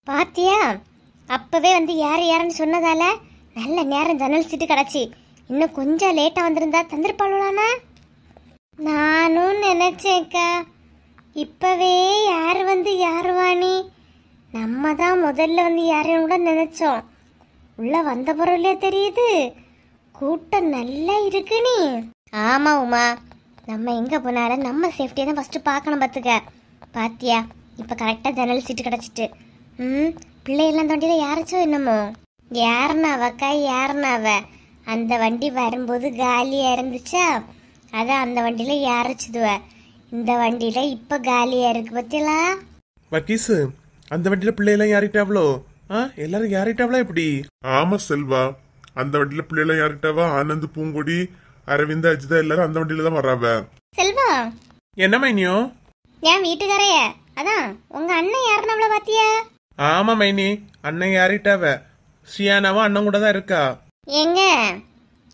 பாத்தியா, அப்பவே வந்து யாருன்னு சொன்னதால நல்ல நேரம் ஜன்னல் சீட்டு கிடச்சி. இன்னும் கொஞ்சம் லேட்டா வந்திருந்தா தந்திருப்பாளானா? நானும் நினைச்சேக்கா, இப்பவே யாரு வந்து யாருவாணி, நம்ம தான் முதல்ல வந்து யாரையும் கூட நினைச்சோம். உள்ள வந்த பொருளே தெரியுது, கூட்டம் நல்லா இருக்கு. நீ ஆமா உமா, நம்ம எங்க போனாலும் நம்ம சேஃப்டியை தான் ஃபர்ஸ்ட் பார்க்கணும். பார்த்துக்க, பாத்தியா இப்ப கரெக்டா ஜன்னல் சீட்டு கிடச்சிட்டு. பிள்ளையெல்லாம் தோண்டியில யாராச்சும் என்னமோ யாருனாவக்கா, யாருனாவ அந்த வண்டி வரும்போது காலியா இருந்துச்சா, அதான் அந்த வண்டியில யாரச்சுதுவ. இந்த வண்டியில இப்ப காலியா இருக்கு பத்தியலா. வக்கீசு, அந்த வண்டியில பிள்ளையெல்லாம் யாரிட்டாவளோ? எல்லாரும் யாரிட்டாவளா எப்படி? ஆமா செல்வா, அந்த வண்டியில பிள்ளைலாம் யாரிட்டாவா? ஆனந்த், பூங்கொடி, அரவிந்த், அஜிதா எல்லாரும் அந்த வண்டியில தான் வர்றாவ. செல்வா, என்ன மைனியோ? என் வீட்டுக்காரைய, அதான் உங்க அண்ணன் யாருன்னு அவ்வளவு பாத்தியா? ஆமா மைனி, அண்ணன் யாரிட்டாவ. ஸ்ரீயானாவும் அண்ணன் கூட தான் இருக்கா. எங்க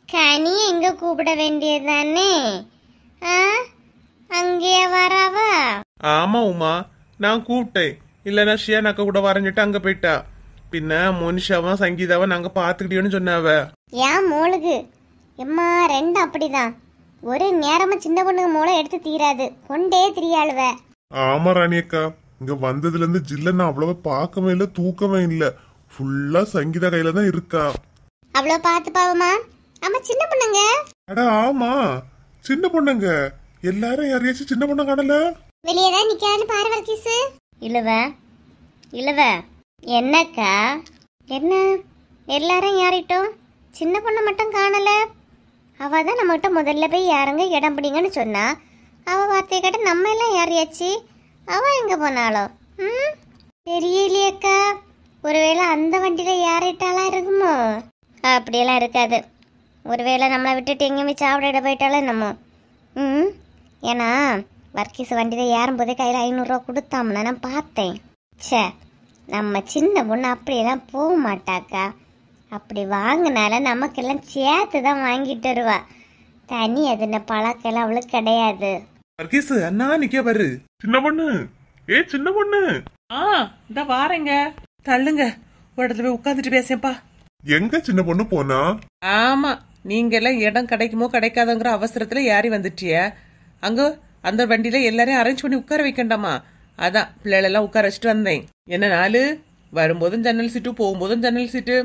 கனி எங்க கூப்பிட வேண்டியதானே, அங்கேயே வராவா? ஆமா உமா, நான் கூப்பிட்டேன். இல்லைன்னா ஸ்ரீயானாக்கா கூட வரைஞ்சிட்டு அங்க போயிட்டா. பின்ன மோனிஷாவும் சங்கீதாவும் நாங்க பாத்துக்கிட்டோன்னு சொன்னாவ. ஏன் மோளுக்கு எம்மா ரெண்டும் அப்படிதான். ஒரு நேரமா சின்ன பொண்ணுங்க மூளை எடுத்து தீராது, கொண்டே திரியாளுவ. ஆமா ராணியக்கா, இங்க வந்ததுல இருந்து ஜில்லன்னு அவ்வளவா பார்க்கவே இல்ல, தூக்கவே இல்ல. ஃபுல்லா சங்கீதா கையில தான் இருக்கா. அவ்வளவு பார்த்து பாவமா? ஆமா சின்ன பொண்ணுங்க. அட ஆமா, சின்ன பொண்ணுங்க எல்லாரும் யாரையாச்சும் சின்ன பொண்ணு காணல. வெளியேதான் நிக்கான்னு பாரு வர்க்கீஸ். இழுவ என்னக்கா, என்ன எல்லாரும் யாரிட்டோம், சின்ன பொண்ணு மட்டும் காணல? அவ தான் நம்மகிட்ட முதல்ல போய் யாருங்க இடம் பிடிங்கன்னு சொன்னா. அவ வார்த்தையை கேட்ட நம்ம எல்லாம் யாரையாச்சு, அவ எங்க போனாலோ? தெரியலையக்கா, ஒருவேளை அந்த வண்டியில யாரிட்டாலாம் இருக்குமோ? அப்படியெல்லாம் இருக்காது. ஒருவேளை நம்மளை விட்டுட்டு எங்கேயும் போய் சாப்பிட போயிட்டாலும் என்னமோ. ஏன்னா வர்க்கீஸ் வண்டியில ஏறும்போதே கையில் 500 ரூபா கொடுத்தாம்னா நான் பார்த்தேன். சே, நம்ம சின்ன பொண்ணு அப்படியெல்லாம் போக மாட்டாக்கா. அப்படி வாங்கினால நமக்கெல்லாம் சேர்த்து தான் வாங்கிட்டு வருவா. தனி அதுன பழக்கெல்லாம் அவளுக்கு கிடையாது. வர்க்கீஸ், அண்ணா நிக்க பாரு. சின்ன பொண்ணு, சின்ன பொண்ணு. இந்த வாரேங்க, தள்ளுங்க. ஒரு இடத்துல போய் உட்காந்துட்டு பேசேன்ப்பா. எங்க சின்ன பொண்ணு போனா? ஆமா, நீங்க எல்லாம் இடம் கிடைக்குமோ கிடைக்காதங்கிற அவசரத்துல யாரி வந்துட்டிய. அங்க அந்த வண்டியில எல்லாரையும் அரேஞ்ச் பண்ணி உட்கார வைக்கண்டாமா, அதான் பிள்ளைகளெல்லாம் உட்கார வச்சுட்டு வந்தேன். என்ன நாலு, வரும்போதும் ஜன்னல் சீட்டு, போகும்போதும் ஜன்னல் சீட்டு.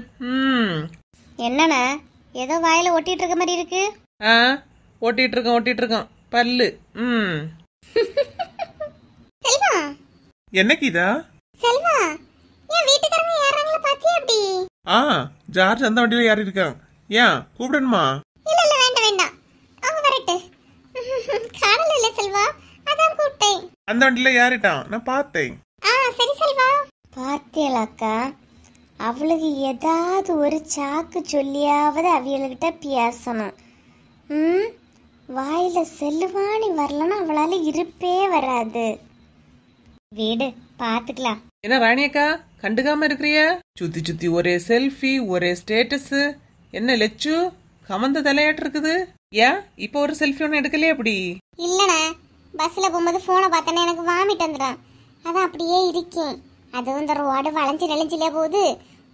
என்னண்ணா ஏதோ வாயில ஒட்டிட்டு இருக்க மாதிரி இருக்கு? ஓட்டிட்டு இருக்கோம் பல்லு. செல்வா, என்ன கீதா? செல்வா, என் வீட்டுக்காரங்க யாராங்கள பாத்தியா? அப்படி ஜார்ஜ் அந்த வண்டியில யாரு இருக்கான்? ஏன் கூப்பிடணுமா? இல்ல வேண்டாம், அவங்க வரட்டு. காணல இல்ல செல்வா, அதான் கூப்பிட்டேன். அந்த வண்டியில யாரிட்டான் நான் பார்த்தேன். சரி செல்வா. பாத்தியலாக்கா, அவளுக்கு ஏதாவது ஒரு சாக்கு சொல்லியாவது அவியல்கிட்ட பேசணும். வாயில செல்லுவானி வரலன்னா அவளால இருப்பே வராது. வீடு பாத்துக்கலாம். என்ன ராணியக்கா கண்டுக்காம இருக்கிறிய? சுத்தி ஒரே செல்ஃபி, ஒரே ஸ்டேட்டஸ். என்ன லெச்சு கமந்த தலையாட்டு இருக்குது? ஏன் இப்ப ஒரு செல்ஃபி ஒன்னு எடுக்கலையே? அப்படி இல்லண்ணா, பஸ்ல போகும்போது போனை பார்த்தேன்னா எனக்கு வாமிட் வந்துடும், அதான் அப்படியே இருக்கேன். அதுவும் இந்த ரோடு வளைஞ்சு நெளிஞ்சிலே போகுது,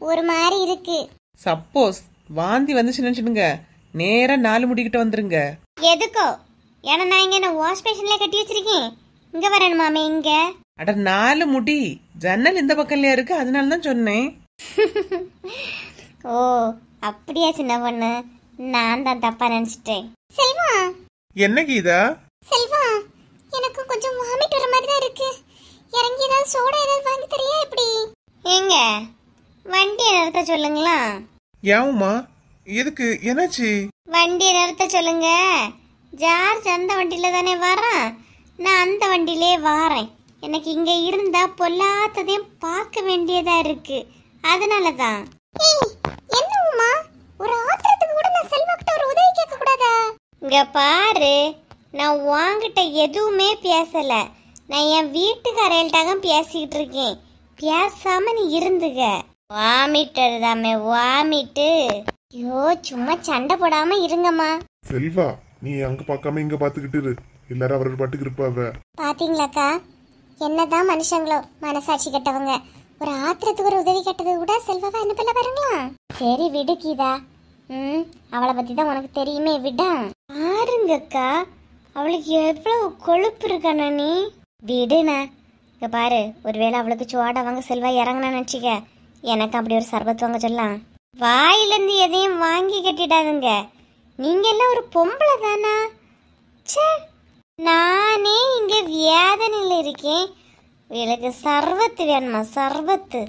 ஒரு மாதிரி இருக்கு. சப்போஸ் வாந்தி வந்துச்சு நினைச்சுடுங்க, நேரா 4 முடிக்கிட்ட வந்துருங்க. எதுக்கோ? ஏன்னா நான் இங்க வாஷ் பேஷன்ல கட்டி வச்சிருக்கேன், இங்க வரணுமாமே. இங்க அட 4 முடி, ஜன்னல் இந்த பக்கம்லயா இருக்கு, அதனால தான் சொன்னேன். ஓ அப்படியா சின்ன பொண்ணு, நான் தான் தப்பா நினைச்சிட்டேன். செல்வா. என்ன கீதா? செல்வா, எனக்கு கொஞ்சம் வாமிட் வர மாதிரி தான் இருக்கு. இறங்கி ஏதாவது சோடா ஏதாவது வாங்கி தரியா? எப்படி? எங்க வண்டியை நிறுத்த சொல்லுங்களா? ஏவுமா, எதுக்கு, என்னாச்சு? வண்டியை நிறுத்த சொல்லுங்க. ஜார்ஜ் அந்த வண்டியில தானே வரான், நான் அந்த வண்டியிலே வாரேன். எனக்கு இங்க இருந்தா பொல்லாததையும் பார்க்க வேண்டியதா இருக்கு, அதனாலதான். என்ன உமா, ஒரு ஆத்திரத்துக்கு கூட நான் செல்வா கிட்ட ஒரு உதவி கேட்க கூடாதா? இங்க பாரு, நான் உன்கிட்ட எதுவுமே பேசல, நான் என் வீட்டுக்காரையில்ட்டாக பேசிக்கிட்டு இருக்கேன். பேசாம நீ இருந்துக. வாமிட்டர் தாமே, வாமிட்டு. ஐயோ, சும்மா சண்டை போடாம இருங்கம்மா. செல்வா, நீ அங்க பார்க்காம இங்க பாத்துக்கிட்டு இரு, எல்லாரும் அவரோட பாட்டுக்கு இருப்பாவ. பாத்தீங்களாக்கா, என்னதான் மனுஷங்களோ மனசாட்சி கட்டவங்க. ஒரு ஆத்திரத்துக்கு ஒரு உதவி கேட்டது கூட செல்வாவை அனுப்பல பாருங்களா. சரி விடு கீதா. அவளை பத்தி தான் உனக்கு தெரியுமே, விடா. பாருங்கக்கா, அவளுக்கு எவ்வளவு கொழுப்பு இருக்கான. நீ விடுண்ணா. இங்க பாரு, ஒருவேளை அவளுக்கு சோடா வாங்க செல்வா இறங்கினா நினச்சிக்க, எனக்கு அப்படி ஒரு சர்பத் வாங்க சொல்லலாம். வாயிலிருந்து எதையும் வாங்கி கட்டிடாதுங்க. நீங்க எல்லாம் ஒரு பொம்பளை தானா? சே, நானே இங்க வியாதனையில் இருக்கேன், இவளுக்கு சர்பத்து வேணுமா? சர்பத்து.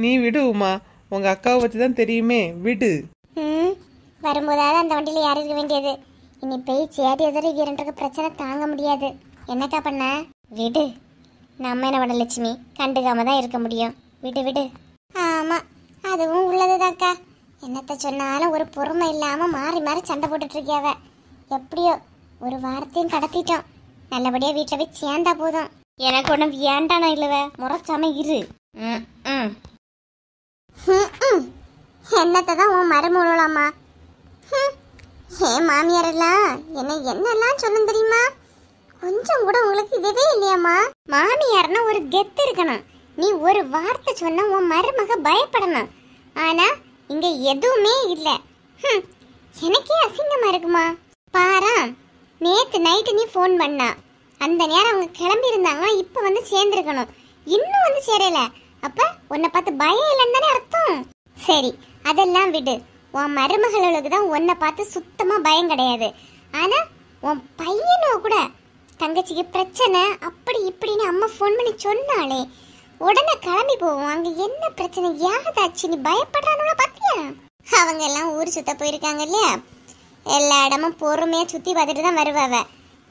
நீ விடு உமா, உங்க அக்காவை பத்தி தான் தெரியுமே, விடு. வரும்போதாவது அந்த வண்டியில யார் இருக்க வேண்டியது. இனி போய் சேடி எதிர வீரன்றது பிரச்சனை தாங்க முடியாது. என்னக்கா பண்ண? விடு. நம்ம என்ன பண்ண லட்சுமி, கண்டுக்காம தான் இருக்க முடியும். விடு விடு. ஆமா, அதுவும் உள்ளதுதான்க்கா. என்னத்த சொன்னாலும் ஒரு பொறுமை இல்லாம மாறி மாறி சண்டை போட்டுட்டு இருக்கியாவ. எப்படியோ ஒரு வாரத்தையும் கடத்திட்டோம். நல்லபடியா வீட்டுல போய் சேர்ந்தா போதும். எனக்கு ஒன்றும் வேண்டானா இல்லவ, முறைச்சாம இரு. என்னத்தை தான் உன் மருமூலாமா? ஏன் மாமியார் எல்லாம் என்னெல்லாம் சொன்ன தெரியுமா? கொஞ்சம் கூட உங்களுக்கு இதுவே இல்லையாம்மா? மாமியார்னா ஒரு கெத்து இருக்கணும். நீ ஒரு வார்த்தை சொன்ன உன் மருமக பயப்படணும். ஆனா இங்க எதுவுமே இல்ல. எனக்கே அசிங்கமா இருக்குமா? பாரா, நேத்து நைட்டு நீ போன் பண்ணா, அந்த நேரம் அவங்க கிளம்பி இருந்தாங்க. இப்ப வந்து சேர்ந்துருக்கணும், இன்னும் வந்து சேரல. அப்ப உன்னை பார்த்து பயம் இல்லைன்னு தானே அர்த்தம். சரி, அதெல்லாம் விடு. உன் மருமகளுக்கு தான் உன்னை பார்த்து சுத்தமா பயம் கிடையாது. ஆனா உன் பையனோ கூட தங்கச்சிக்கு பிரச்சனை அப்படி இப்படின்னு அம்மா ஃபோன் பண்ணி சொன்னாலே உடனே கிளம்பி போவோம். அங்க என்ன பிரச்சனை யாதாச்சு நீ பயப்படுறானு பாத்தியா? அவங்க எல்லாம் ஊர் சுத்த போயிருக்காங்க இல்லையா, எல்லா இடமும் பொறுமையா சுத்தி பார்த்துட்டு தான் வருவாவ.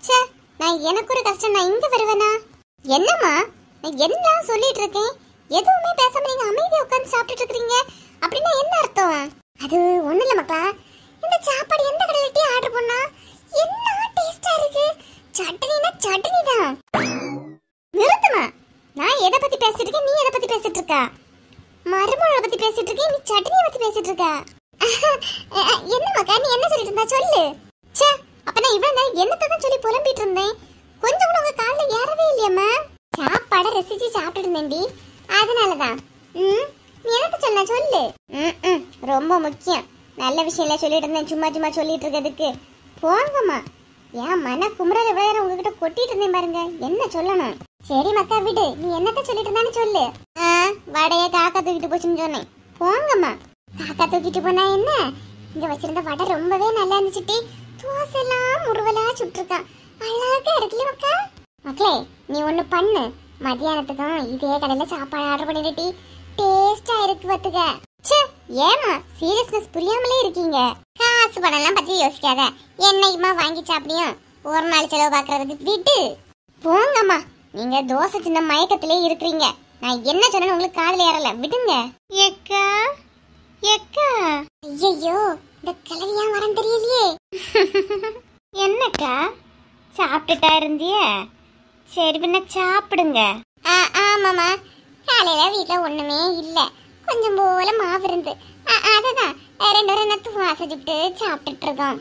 சே, நான் எனக்கு ஒரு கஷ்டம், நான் இங்க வருவேனா? என்னம்மா நான் எல்லாம் சொல்லிட்டு இருக்கேன், எதுவுமே பேசாம நீங்க அமைதியா உட்கார்ந்து சாப்பிட்டுட்டு இருக்கீங்க. அப்படின்னா என்ன அர்த்தம்? அது ஒண்ணு இல்ல மக்கா, இந்த சாப்பாடு எந்த கடையில ஆர்டர் பண்ணா என்ன டேஸ்டா இருக்கு. சட்னினா சட்னி தான். நிறுத்துமா. நான் எதை பத்தி பேசிட்டு இருக்கேன், நீ எதை பத்தி பேசிட்டு இருக்க? மருமகளை பத்தி பேசிட்டு இருக்கேன், நீ சட்னியை பத்தி பேசிட்டு இருக்க. என்ன மக்கா, நீ என்ன சொல்லிட்டு இருந்தா சொல்லு. சே, அப்ப நான் இவ்வளவு நேரம் என்னத்தை தான் சொல்லி புலம்பிட்டு இருந்தேன். கொஞ்சம் கூட உங்க காலில் ஏறவே இல்லையம்மா. சாப்பாடை ரசிச்சு சாப்பிட்டு இருந்தேன்டி, அதனாலதான். நீ எனக்கு சொன்ன சொல்லு. ரொம்ப முக்கியம். நல்ல விஷயம் சொல்லிட்டு இருந்தேன், சும்மா சும்மா சொல்லிட்டு இருக்கிறதுக்கு. போங்கம்மா. ஏன் மன குமுறல வேற உங்ககிட்ட கொட்டிட்டு இருந்தேன் பாருங்க, என்ன சொல்லணும்? சரி மக்கா விடு, நீ என்னத்த சொல்லிட்டு இருந்தான்னு சொல்லு. வடைய காக்கா தூக்கிட்டு போச்சுன்னு சொன்னேன். போங்கம்மா. காக்கா தூக்கிட்டு போனா என்ன, இங்க வச்சிருந்த வடை ரொம்பவே நல்லா இருந்துச்சுட்டி. தோசை எல்லாம் முருவலா சுட்டுருக்கான், அழகா இருக்குல்ல மக்கா. மக்களே, நீ ஒண்ணு பண்ணு, மத்தியானத்துக்கும் இதே கடையில சாப்பாடு ஆர்டர் பண்ணிட்டு டேஸ்டா இருக்கு பாத்துக்க. ஏமா சீரியஸ்னஸ் புரியாமலே இருக்கீங்க? காசு பணம் எல்லாம் பத்தி யோசிக்காத, என்னைக்குமா வாங்கி சாப்பிடியும் ஒரு நாள் செலவு பாக்குறதுக்கு விட்டு போங்கம்மா. நீங்க தோசை சின்ன மயக்கத்திலே இருக்கிறீங்க. நான் என்ன சொன்னேன்னு உங்களுக்கு காதுல ஏறல, விடுங்க. ஏக்கா ஏக்கா. ஐயோ, இந்த கிளவியா வரேன் தெரியலையே. என்னக்கா சாப்பிட்டுட்டா இருந்திய? சரி, பின்ன சாப்பிடுங்க. ஆமாமா, காலையில வீட்டுல ஒண்ணுமே இல்ல, கொஞ்சம் போல மாவு இருந்து அததான் ரெண்டு நத்து வாசிச்சுட்டு சாப்பிட்டுட்டு இருக்கோம்.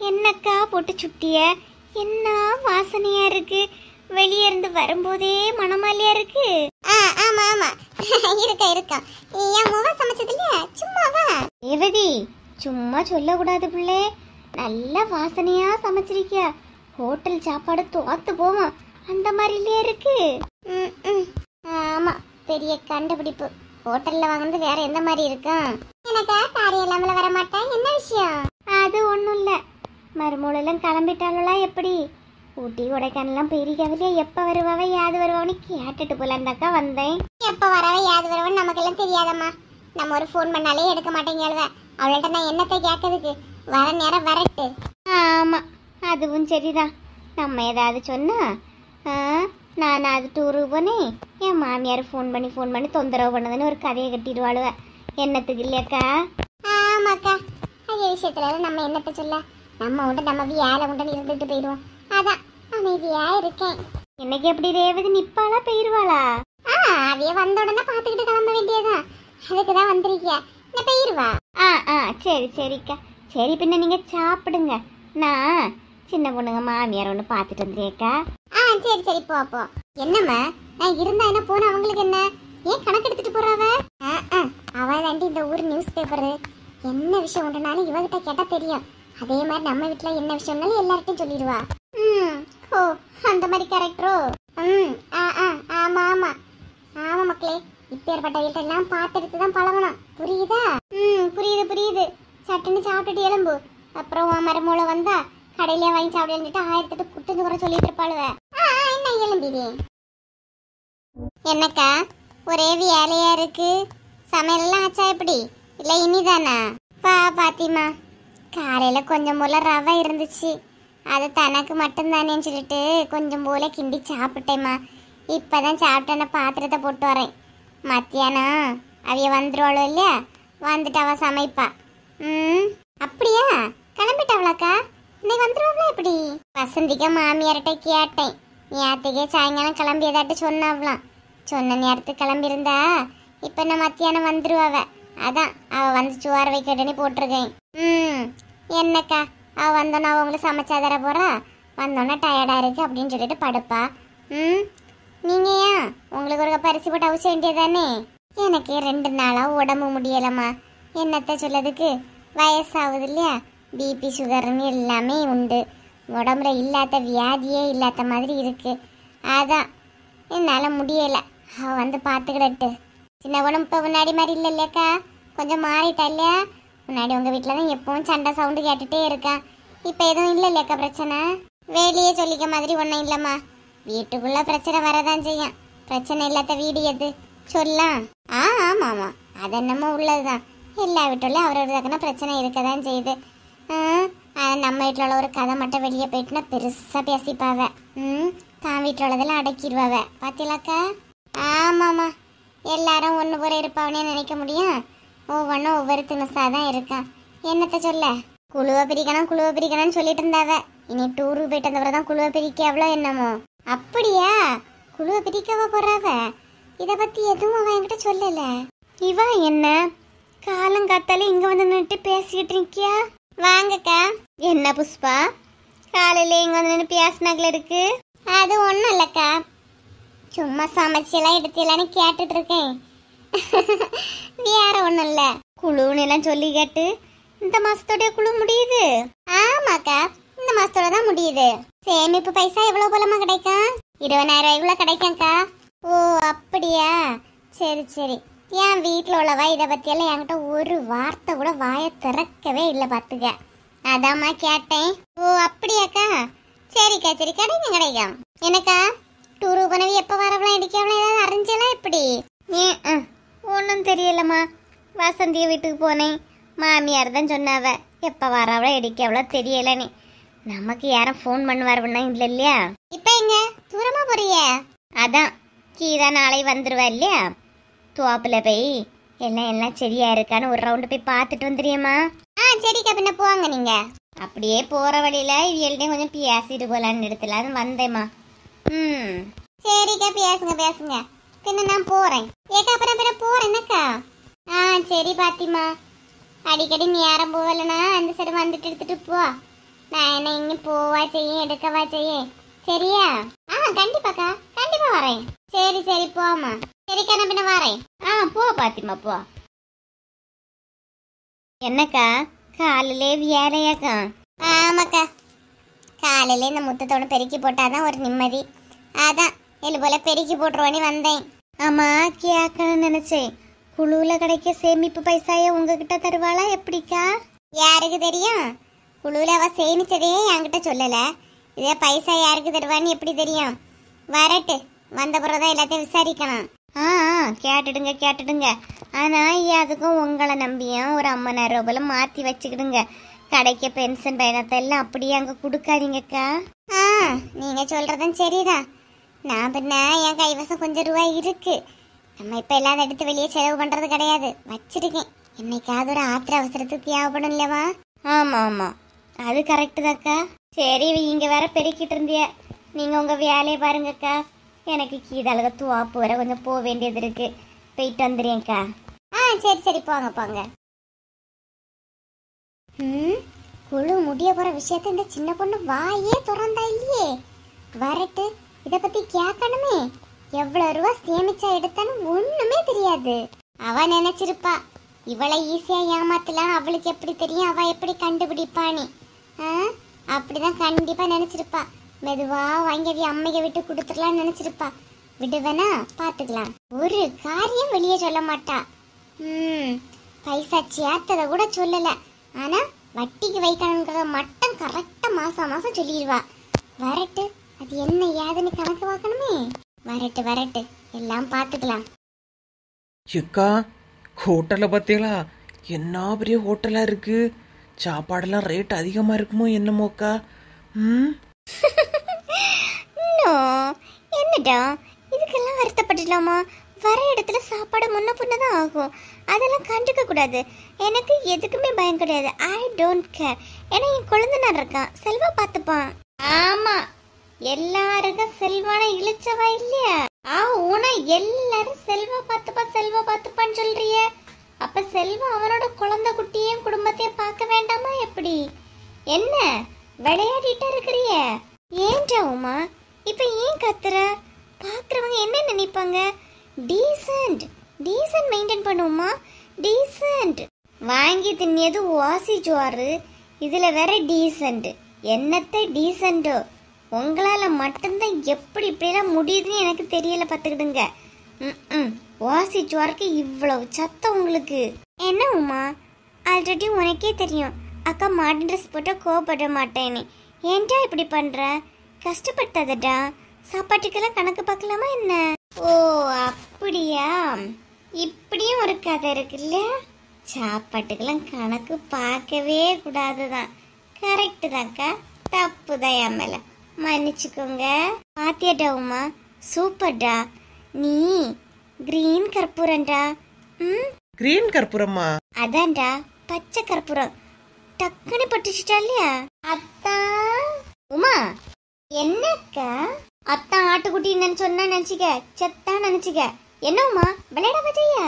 என்னக்கா போட்டு சுட்டிய? என்ன வாசனையா இருக்கு, வெளியே இருந்து வரும்போதே மணமாலியா இருக்கு. ஆமா ஆமா இருக்கா இருக்கா. என் முகம் சமைச்சது இல்லையா, சும்மாவா? ஏவதி, சும்மா சொல்லக்கூடாது பிள்ளை, நல்ல வாசனையா சமைச்சிருக்கியா. ஹோட்டல் சாப்பாடு தோத்து போவோம், அந்த மாதிரி இல்லையா இருக்கு. ஆமா, பெரிய கண்டுபிடிப்பு. ஹோட்டல்ல வாங்குறது வேற எந்த மாதிரி இருக்கும்? எனக்கா காரியம் இல்லாமல வர மாட்டேன். என்ன விஷயம்? அது ஒண்ணும் இல்ல, மறுமூலம் கிளம்பிட்டாளா எப்படி? ஊட்டி கொடைக்கானல்லாம் போயிருக்காவிலே, எப்ப வருவாவ யாது வருவான்னு கேட்டுட்டு போலாந்தாக்கா வந்தேன். எப்ப வரவ யாது வருவான்னு நமக்கெல்லாம் தெரியாதம்மா. நம்ம ஒரு ஃபோன் பண்ணாலே எடுக்க மாட்டேங்க. அவள்கிட்ட நான் என்னத்தை கேட்கறதுக்கு, வர நேரம் வரட்டு. ஆமா, அதுவும் சரிதான். நம்ம ஏதாவது சொன்னா நான் அது டூருக்கு போனேன், என் மாமியார் ஃபோன் பண்ணி தொந்தரவு பண்ணதுன்னு ஒரு கதையை கட்டிடுவாளுவ. என்னத்துக்கு இல்லையாக்கா? ஆமாக்கா, அதே விஷயத்துல நம்ம என்னத்தை சொல்ல, நம்ம உண்டு நம்ம வேலை உண்டுன்னு இருந்துட்டு போயிடுவோம். அதான் அமைதியா இருக்கேன். இன்னைக்கு எப்படி ரேவதி நிப்பாளா போயிருவாளா? அவைய வந்த உடனே பாத்துக்கிட்டு கிளம்ப வேண்டியதான். அதுக்குதான் வந்திருக்கியா, என்ன போயிருவா? சரி சரிக்கா. சரி, பின்ன நீங்க சாப்பிடுங்க, நான் சின்ன பொண்ணுங்க மாமியார் ஒன்று பார்த்துட்டு வந்துருக்கா. சரி சரி, போ. என்னம்மா நான் இருந்தா என்ன போன அவங்களுக்கு என்ன ஏன் கணக்கு எடுத்துட்டு போறாவ அவ தாண்டி இந்த ஊர் நியூஸ் பேப்பரு என்ன விஷயம் உண்டுனாலும் இவகிட்ட கேட்டா தெரியும். அதே மாதிரி நம்ம வீட்டுல என்ன விஷயம்னாலும் எல்லார்ட்டையும் சொல்லிடுவா. ஓ அந்த மாதிரி கேரக்டரோ? ஆமா ஆமா ஆமா மக்களே, இப்பேற்பட்ட வீட்டை எல்லாம் பார்த்துட்டு தான் பழகணும், புரியுதா? புரியுது புரியுது. சட்டுன்னு சாப்பிட்டுட்டு எலும்பு, அப்புறம் மரமூளை வந்தா கடையிலே வாங்கி சாப்பிட்டு 1008 குட்டுந்து குறை சொல்லிட்டு இருப்பாளுவ. என்ன எலும்பிடி? என்னக்கா ஒரே வேலையா இருக்கு, சமையல்லாம் ஆச்சா எப்படி? இல்ல இனிதானா? பாத்திமா, காலையில கொஞ்சம் போல ரவை இருந்துச்சு, அது தனக்கு மட்டும்தானேன்னு சொல்லிட்டு கொஞ்சம் போல கிண்டி சாப்பிட்டேம்மா. இப்பதான் சாப்பிட்டேன்னு பாத்திரத்தை போட்டு வரேன். மத்தியானம் அவைய வந்துருவாளோ இல்லையா, வந்துட்டு அவ சமைப்பா. அப்படியா? கிளம்பிட்டாவளாக்கா? இன்னைக்கு வந்துருவாங்களா எப்படி? வசந்திக்க மாமியார்கிட்ட கேட்டேன், நேரத்துக்கே சாயங்காலம் கிளம்பி ஏதாட்டு சொன்னாவலாம். சொன்ன நேரத்துக்கு கிளம்பியிருந்தா இப்ப நான் மத்தியானம் வந்துருவாவ. அதான் அவ வந்து சோறு வைக்கட்டுன்னு போட்டிருக்கேன். என்னக்கா அவ வந்தோன்னா அவங்களுக்கு சமைச்சா தர போறா, வந்தோன்னா டயர்டா இருக்கு அப்படின்னு சொல்லிட்டு படுப்பா. நீங்க ஏன் உங்களுக்கு ஒரு பரிசு போட்டு அவிச்ச வேண்டியதானே? எனக்கு 2 நாளா உடம்பு முடியலம்மா. என்னத்த சொல்லதுக்கு, வயசாகுது இல்லையா, பிபி சுகர்னு எல்லாமே உண்டு. உடம்புல இல்லாத வியாதியே இல்லாத மாதிரி இருக்கு. அதான் என்னால் முடியலை. அவள் வந்து பார்த்துக்கிடட்டு. சின்ன உடம்பு இப்போ முன்னாடி மாதிரி இல்லை இல்லையாக்கா, கொஞ்சம் மாறிட்டா இல்லையா? முன்னாடி உங்கள் வீட்டில் தான் எப்பவும் சண்டை சவுண்டு கேட்டுகிட்டே இருக்கா. இப்போ எதுவும் இல்லை இல்லையாக்கா பிரச்சனை? வெளியே சொல்லிக்க மாதிரி ஒன்றும் இல்லைம்மா, வீட்டுக்குள்ளே பிரச்சனை வரதான் செய்யும். பிரச்சனை இல்லாத வீடு எது சொல்லலாம்? ஆமாம் ஆமாம், அது என்னமோ உள்ளதுதான். எல்லா வீட்டுலையும் அவரோட தக்கன பிரச்சனை இருக்க தான் செய்யுது. நம்ம வீட்டில் உள்ள ஒரு கதை மட்டும் வெளியே போயிட்டுனா பெருசாக பேசிப்பாவ. தான் வீட்டில் உள்ளதெல்லாம் அடக்கிடுவாவ. பார்த்தீங்களாக்கா? ஆமாம்மா, எல்லாரும் ஒன்று போல இருப்பாவனே நினைக்க முடியும். ஒவ்வொன்றும் ஒவ்வொரு தினசாக தான் இருக்கான். என்னத்த சொல்ல, குழுவை பிரிக்கணும்னு சொல்லிட்டு இருந்தாவ. இனி டூருக்கு போயிட்டு வந்தவரை தான் குழுவை பிரிக்க அவ்வளோ என்னமோ. அப்படியா? குழுவை பிரிக்கவா போறாவ? இதை பற்றி எதுவும் அவன் என்கிட்ட சொல்லலை. இவா என்ன காலங்காத்தாலே இங்கே வந்து நின்று பேசிக்கிட்டு இருக்கியா? வாங்கக்கா. என்ன புஷ்பா, காலையில இங்கே வந்து நின்று பேசினாங்கள இருக்கு? அது ஒன்றும் இல்லைக்கா, சும்மா சமைச்செல்லாம் எடுத்தலான்னு கேட்டுட்டு இருக்கேன். வேற ஒன்றும் இல்லை. குழுன்னு எல்லாம் சொல்லி கேட்டு இந்த மாசத்தோடைய குழு முடியுது. ஆமாக்கா, இந்த மாசத்தோட தான் முடியுது. சேமிப்பு பைசா எவ்வளவு போலமா கிடைக்கும்? 20,000 ரூபாய்க்குள்ள கிடைக்கும்க்கா. ஓ அப்படியா, சரி சரி. என் வீட்டில் உள்ளவா இதை பற்றியெல்லாம் என்கிட்ட ஒரு வார்த்தை கூட வாயை திறக்கவே இல்லை பார்த்துக்க. அதாம்மா கேட்டேன். ஓ அப்படியாக்கா, சரிக்கா சரி, கிடைக்கும். எனக்கா டூருக்கு போனவி எப்போ வரவலாம் இடிக்கவலாம் ஏதாவது அறிஞ்சலாம் எப்படி? ஒன்றும் தெரியலம்மா. வசந்திய வீட்டுக்கு போனேன், மாமியார் தான் சொன்னாவ எப்போ வரவளோ இடிக்கவளோ தெரியலன்னு. நமக்கு யாரும் ஃபோன் பண்ணுவாருன்னா இல்லை இல்லையா? இப்போ எங்க தூரமாக போறிய? அதான் கீதா நாளை வந்துடுவா இல்லையா, தோப்பில் போய் எல்லாம் சரியா இருக்கான்னு ஒரு ரவுண்டு போய் பார்த்துட்டு வந்துடுறியம்மா. சரிக்கா, பின்ன போவாங்க நீங்க. அப்படியே போற வழியில இவள்கிட்டையும் கொஞ்சம் பேசிட்டு போலான்னு எடுத்துலான்னு வந்தேம்மா. சரிக்கா, பேசுங்க. பின்ன நான் போறேன். ஏக்கா அப்புறம் பின்ன போறேன்னக்கா. சரி பாத்திமா, அடிக்கடி நேரம் போகலன்னா அந்த சைடு வந்துட்டு எடுத்துட்டு போ. நான் என்ன இங்க போவா செய்ய எடுக்கவா செய்ய, சரியா? கண்டிப்பாக்கா, கண்டிப்பா வரேன். சரி போமா. சரிக்கா, நான் பின்ன வரேன். போ பாத்திமா போ. என்னக்கா காலையிலே வேலையாக்கா? ஆமாக்கா, காலையில இந்த முத்தத்தோட பெருக்கி போட்டாதான் ஒரு நிம்மதி. அதான் இது போல பெருக்கி போட்டுருவானி வந்தேன். ஆமா, கேட்கணும்னு நினைச்சேன். குழுவில் கிடைக்க சேமிப்பு பைசாய உங்ககிட்ட தருவாளா எப்படிக்கா? யாருக்கு தெரியும்? குழுவில் அவ சேமிச்சதையே என்கிட்ட சொல்லல, இதே பைசா யாருக்கு தருவான்னு எப்படி தெரியும்? வரட்டு, வந்த பிறகுதான் எல்லாத்தையும் விசாரிக்கணும். கேட்டுடுங்க. ஆனா அதுக்கும் உங்களை நம்பியும் ஒரு 50,000 ரூபாய் மாத்தி வச்சுக்கிடுங்க. கடைக்க பென்ஷன் பயணத்தை எல்லாம் அப்படியே அங்க கொடுக்காதீங்கக்கா. நீங்க சொல்றதும் சரிதான். நான் பின்ன என் கைவசம் கொஞ்சம் ரூபாய் இருக்கு. நம்ம இப்ப எல்லாம் எடுத்து வெளியே செலவு பண்றது கிடையாது, வச்சிருக்கேன். என்னைக்காவது ஒரு ஆத்திர அவசரத்துக்கு தேவைப்படும் இல்லவா? ஆமா, அது கரெக்டு தான்க்கா. சரி, இங்க வேற பெருக்கிட்டு இருந்திய, நீங்க உங்க வேலையை பாருங்கக்கா. எனக்கு கீதாளுக துவாப்பு வர கொஞ்சம் போக வேண்டியது இருக்கு, போயிட்டு வந்துடுறேன்க்கா. சரி போங்க. குழு முடிய போற விஷயத்த இந்த சின்ன பொண்ணு வாயே திறந்தா இல்லையே. வரட்டு, இத பத்தி கேட்கணுமே. எவ்வளவு ரூபா சேமிச்சா எடுத்தான்னு ஒண்ணுமே தெரியாது. அவ நினைச்சிருப்பா இவளை ஈஸியா ஏமாத்தலாம், அவளுக்கு எப்படி தெரியும் அவ எப்படி கண்டுபிடிப்பான்னு. அப்படிதான் கண்டிப்பா நினைச்சிருப்பா. மெதுவா வாங்கி அம்மைய விட்டு கொடுத்துடலாம் நினைச்சிருப்பா. விடுவேனா பாத்துக்கலாம். ஒரு காரியம் வெளியே சொல்ல மாட்டா. பைசா சேர்த்தத கூட சொல்லல. ஆனா வட்டிக்கு வைக்கணுங்கிறத மட்டும் கரெக்டா மாசம் மாசம் சொல்லிடுவா. வரட்டு, அது என்ன ஏதுன்னு கணக்கு பார்க்கணுமே. வரட்டு வரட்டு, எல்லாம் பாத்துக்கலாம். எக்கா ஹோட்டலை பார்த்தீங்களா? என்ன பெரிய ஹோட்டலா இருக்கு. சாப்பாடெல்லாம் ரேட் அதிகமா இருக்குமோ என்னமோக்கா? என்னடா இதுக்கெல்லாம் வருத்தப்பட்டுலாமா? வர இடத்துல சாப்பாடு முன்ன பின்னதான் ஆகும். அதெல்லாம் கண்டுக்க கூடாது. எனக்கு எதுக்குமே பயம் கிடையாது. I don't care. ஏன்னா என் குழந்தைனார் இருக்கான், செல்வா பார்த்துப்பான். ஆமா, எல்லாருக்கும் செல்வான இழிச்சவா இல்லையா? உன எல்லாரும் செல்வா பார்த்துப்பான்னு சொல்றிய. அப்ப செல்வா அவனோட குழந்தை குட்டியையும் குடும்பத்தையும் பார்க்க வேண்டாமா எப்படி? என்ன விளையாடிட்டு இருக்கிறிய? ஏன்டா உமா இப்ப ஏன் கத்துற? பாக்குறவங்க என்ன நினைப்பாங்க? டீசன்ட் மெயின்டைன் பண்ணுவோமா? டீசன்ட் வாங்கி தின்னியது வாசி ஜோறு, இதுல வேற டீசன்ட். என்னத்த டீசன்ட்டோ? உங்களால மட்டும்தான் எப்படி இப்படிலாம் முடியுதுன்னு எனக்கு தெரியல. பார்த்துக்கிடுங்க. வாசி ஜோருக்கு இவ்வளவு சத்தம் உங்களுக்கு என்ன உமா? ஆல்ரெடி உனக்கே தெரியும் அக்கா மாடர்ன் ட்ரெஸ் போட்டு கோவப்பட மாட்டேன்னு. ஏன்டா இப்படி பண்ற? கஷ்டப்பட்டாதடா. சாப்பாட்டுக்கெல்லாம் கணக்கு பார்க்கலாமா என்ன? ஓ அப்படியா? இப்படியும் ஒரு கதை இருக்குல்ல. சாப்பாட்டுக்கெல்லாம் கணக்கு பார்க்கவே கூடாதுதான். கரெக்டு தான்க்கா, தப்பு தான் என் மேல, மன்னிச்சுக்கோங்க. பாத்தியாடா உமா, சூப்பர்டா. நீ கிரீன் கற்பூரம்டா. கிரீன் கற்பூரமா? அதான்டா பச்சை கற்பூரம். டக்குன்னு பட்டுச்சுட்டா இல்லையா? அத்தா உமா என்னக்கா? அத்தான் ஆட்டுக்குட்டின்னு சொன்னா நினைச்சுக்க, செத்தா நினைச்சுக்க. என்ன உமா விளையாட வச்சையா?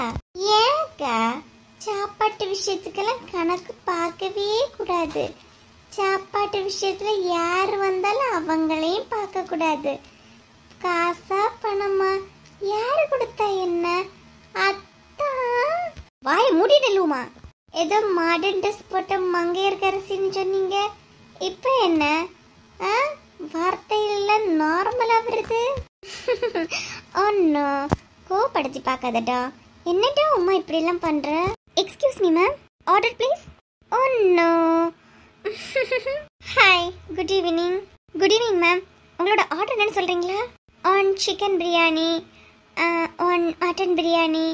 ஏக்கா சாப்பாட்டு விஷயத்துக்கெல்லாம் கணக்கு பார்க்கவே கூடாது. சாப்பாட்டு விஷயத்துல யார் வந்தாலும் அவங்களையும் பார்க்க கூடாது. காசா பணமா யாரு கொடுத்தா என்ன? அத்தான் வாய் மூடிடலுமா. ஏதோ மாடர்ன் ட்ரெஸ் போட்ட மங்கையர்கரசின்னு சொன்னீங்க, இப்ப என்ன வார்த்தையெல்லாம் நார்மலா வருது? ஒன்னோ கோபப்படுத்தி பார்க்காதடா. என்னடா உமா இப்படி எல்லாம் பண்ற? Excuse me ma'am, order please. ஒன்னோ hi, good evening. Good evening ma'am. உங்களோட ஆர்டர் என்னன்னு சொல்றீங்களா? One chicken biryani, one mutton biryani,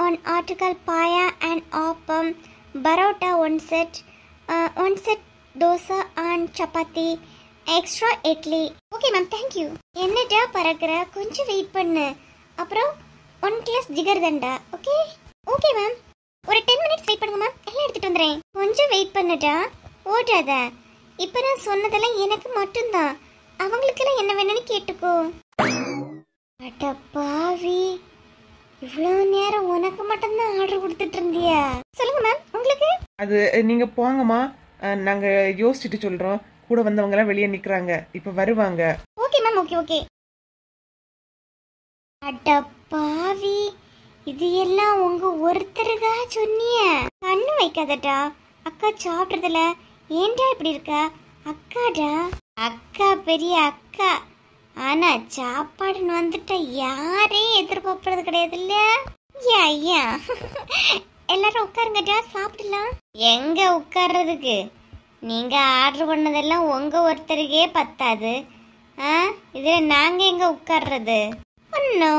on article paya and appam, barotta one set dosa and chapati, extra idli. Okay ma'am, thank you. என்னடா பறக்குற? கொஞ்சம் wait பண்ணு. அப்புறம் 1 glass jigarthanda. Okay okay ma'am, ஒரு 10 minutes wait பண்ணுங்க ma'am, எல்லாம் எடுத்துட்டு வந்துறேன். கொஞ்சம் வெயிட் பண்ணுடா, ஓடாத. இப்போ நான் சொன்னதெல்லாம் எனக்கு மட்டும்தான், அவங்களுக்கெல்லாம் என்ன வேணும்னு கேட்டுக்கோ. அட பாவி, இவ்வளவு நேரம் உனக்கு மட்டும்தான் ஆர்டர் கொடுத்துட்டு இருந்தியா? சொல்லுங்க மேம், உங்களுக்கு? அது நீங்க போங்கம்மா, நாங்க யோசிச்சுட்டு சொல்றோம். கூட வந்தவங்க எல்லாம் வெளியே நிக்கிறாங்க, இப்ப வருவாங்க. Okay ma'am, okay okay. அட பாவி, இது எல்லாம் உங்க ஒருத்தருக்கா சொன்னிய? கண்ணு வைக்காதடா. அக்கா சாப்பிடுறதுல ஏன்டா இப்படி இருக்கா? அக்காடா, அக்கா பெரிய அக்கா. ஆனா சாப்பாடுன்னு வந்துட்ட யாரையும் எதிர்பார்க்கறது கிடையாது இல்ல? ஐயா எல்லாரும் உட்காருங்கடா, சாப்பிடலாம். எங்க உட்கார்றதுக்கு? நீங்க ஆர்டர் பண்ணதெல்லாம் உங்க ஒருத்தருக்கே பத்தாது. இதுல நாங்க எங்க உட்கார்றது? ஒன்னோ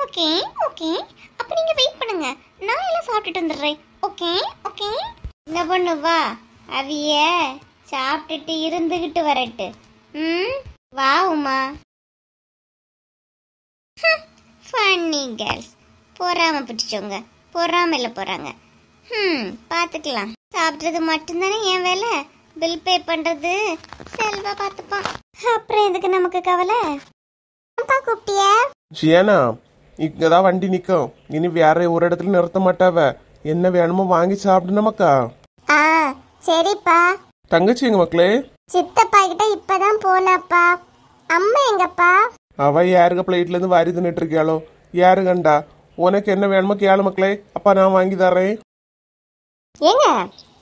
ஓகே ஓகே, அப்ப நீங்க வெயிட் பண்ணுங்க, நான் எல்லாம் சாப்பிட்டுட்டு வந்துடுறேன். Okay okay. என்ன பண்ணுவா, அவிய சாப்பிட்டுட்டு இருந்துகிட்டு வரட்டு. வா உமா. ஃபன்னி கேர்ள்ஸ், பொறாம பிடிச்சவங்க, பொறாமையில போறாங்க. பாத்துக்கலாம். சாப்பிட்றது மட்டும்தானே என் வேலை, பில் பே பண்றது செல்வா பாத்துப்பான். அப்புறம் எதுக்கு நமக்கு கவலை? கூப்பிட்டிய ஜியானா, இங்கதான் வண்டி நிக்கும், இனி வேற ஒரு இடத்துல நிறுத்த மாட்டாவ. என்ன வேணுமோ வாங்கி சாப்பிடணுமாக்கா? சரிப்பா. தங்கச்சி எங்க மக்களே? சித்தப்பா கிட்ட இப்பதான் போனாப்பா. அம்மா எங்கப்பா? அவ யாருங்க பிளேட்ல இருந்து வாரி தின்னுட்டு இருக்கியாளோ? யாரு கண்டா? உனக்கு என்ன வேணுமோ கேளு மக்களே, அப்பா நான் வாங்கி தரேன். ஏங்க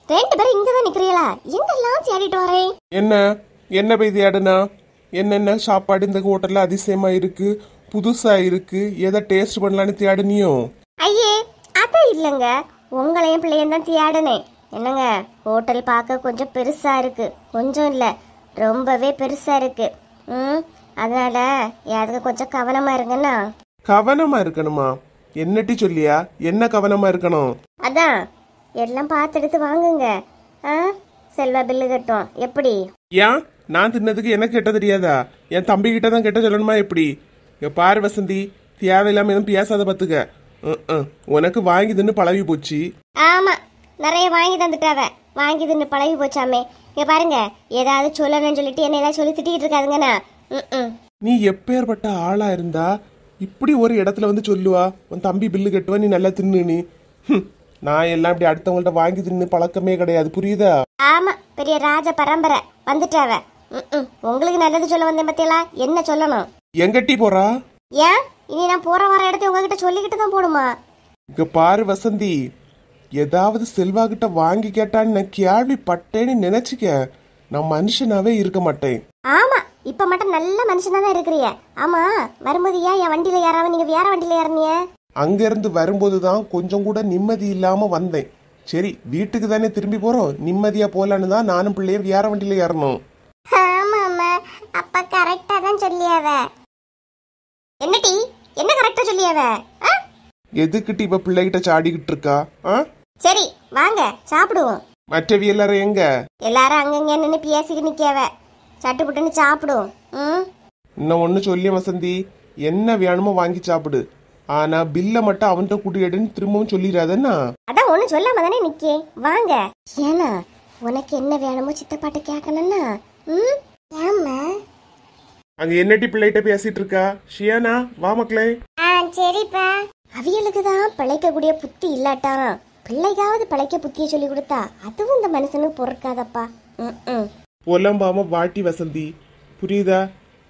2 பேரும் இங்கதான் நிக்கிறீங்களா? எங்கெல்லாம் தேடிட்டு வரேன். என்ன என்ன போய் தேடுனா? என்னென்ன சாப்பாடு இந்த ஹோட்டல்ல அதிசயமா இருக்கு, புதுசா இருக்கு, எதை டேஸ்ட் பண்ணலான்னு தேடுனியோ? ஐயே அது இல்லைங்க, உங்களையும் பிள்ளையும் தான் தேடினேன். என்னங்க ஹோட்டல் பார்க்க கொஞ்சம் பெருசா இருக்கு, கொஞ்சம் இல்லை ரொம்பவே பெருசா இருக்கு. அதனால யாருக்கு கொஞ்சம் கவனமா இருங்கண்ணா. கவனமா இருக்கணுமா? என்னட்டி சொல்லியா? என்ன கவனமா இருக்கணும்? அதான் எல்லாம் பார்த்து எடுத்து வாங்குங்க. செல்வா பில்லு கட்டும். எப்படி? ஏன் நான் தின்னதுக்கு எனக்கு கெட்ட தெரியாதா? என் தம்பி கிட்ட தான் கெட்ட சொல்லணுமா எப்படி? இங்க பாரு வசந்தி, தேவையில்லாம எதுவும் பேசாத பத்துக்க. உனக்கு வாங்கி தின்னு பழகி போச்சு. ஆமா, நிறைய வாங்கி தந்துட்டாவ. வாங்கி தின்னு பழகி போச்சாமே. இங்க பாருங்க, ஏதாவது சொல்லணும்னு சொல்லிட்டு என்ன ஏதாவது சொல்லி திட்டிட்டு இருக்காதுங்கண்ணா. நீ எப்பேற்பட்ட ஆளா இருந்தா இப்படி ஒரு இடத்துல வந்து சொல்லுவா உன் தம்பி பில்லு கட்டுவா, நீ நல்லா தின்னு நீ. நான் எல்லாம் இப்படி அடுத்தவங்கள்ட்ட வாங்கி தின்னு பழக்கமே கிடையாது, புரியுதா? ஆமா, பெரிய ராஜ பரம்பரை வந்துட்டாவ. உங்களுக்கு நல்லது சொல்ல வந்தேன் பத்தியலா. என்ன சொல்லணும்? எங்கட்டி போறா? ஏன் இனி நான் போற வர இடத்த உங்ககிட்ட சொல்லிக்கிட்டு தான் போடுமா? இங்க பாரு வசந்தி, ஏதாவது செல்வா கிட்ட வாங்கி கேட்டான்னு நான் கேள்விப்பட்டேன்னு நினைச்சுக்க, நான் மனுஷனாவே இருக்க மாட்டேன். ஆமா, இப்ப மட்டும் நல்ல மனுஷனா தான் இருக்கிறிய. ஆமா, வரும்போது ஏன் என் வண்டியில ஏறாம நீங்க வேற வண்டியில ஏறினிய? அங்க இருந்து வரும்போதுதான் கொஞ்சம் கூட நிம்மதி இல்லாம வந்தேன். சரி வீட்டுக்கு தானே திரும்பி போறோம், நிம்மதியா போலான்னு தான் நானும் பிள்ளையும் வேற வண்டியில ஏறணும். ஆமாம்மா, அப்ப கரெக்டா தான் சொல்லியாவ. என்னடி என்ன கரெக்டா சொல்லியாவ? எதுக்கிட்டு இப்ப பிள்ளைகிட்ட சாடிக்கிட்டு இருக்கா? சரி வாங்க சாப்பிடுவோம். மற்றவி எல்லாரும் எங்க? எல்லாரும் அங்கங்க நின்று பேசிக்கிட்டு நிக்காவ. சட்டு புட்டுன்னு சாப்பிடுவோம். இன்னும் ஒண்ணு சொல்லி வசந்தி, என்ன வேணுமோ வாங்கி சாப்பிடு, ஆனா பில்ல மட்டும் அவன்கிட்ட கூட்டிடுன்னு திரும்பவும் சொல்லிடாதன்னா. அதான் ஒண்ணு சொல்லாம தானே நிக்கே. வாங்க. ஏன்னா உனக்கு என்ன வேணுமோ சித்தப்பாட்ட கேட்கணும்னா. ஏம்மா அங்க என்னட்டி பிள்ளைகிட்ட பேசிட்டு இருக்கா? ஷியானா வா மக்களே. சரிப்பா. அவியலுக்கு தான் பிழைக்கக்கூடிய புத்தி இல்லாட்டான் பிள்ளைக்காவது பிழைக்க புத்திய சொல்லி கொடுத்தா அதுவும் இந்த மனுஷனுக்கு பொறுக்காதப்பா. புலம்பாம வாட்டி வசந்தி, புரியுதா?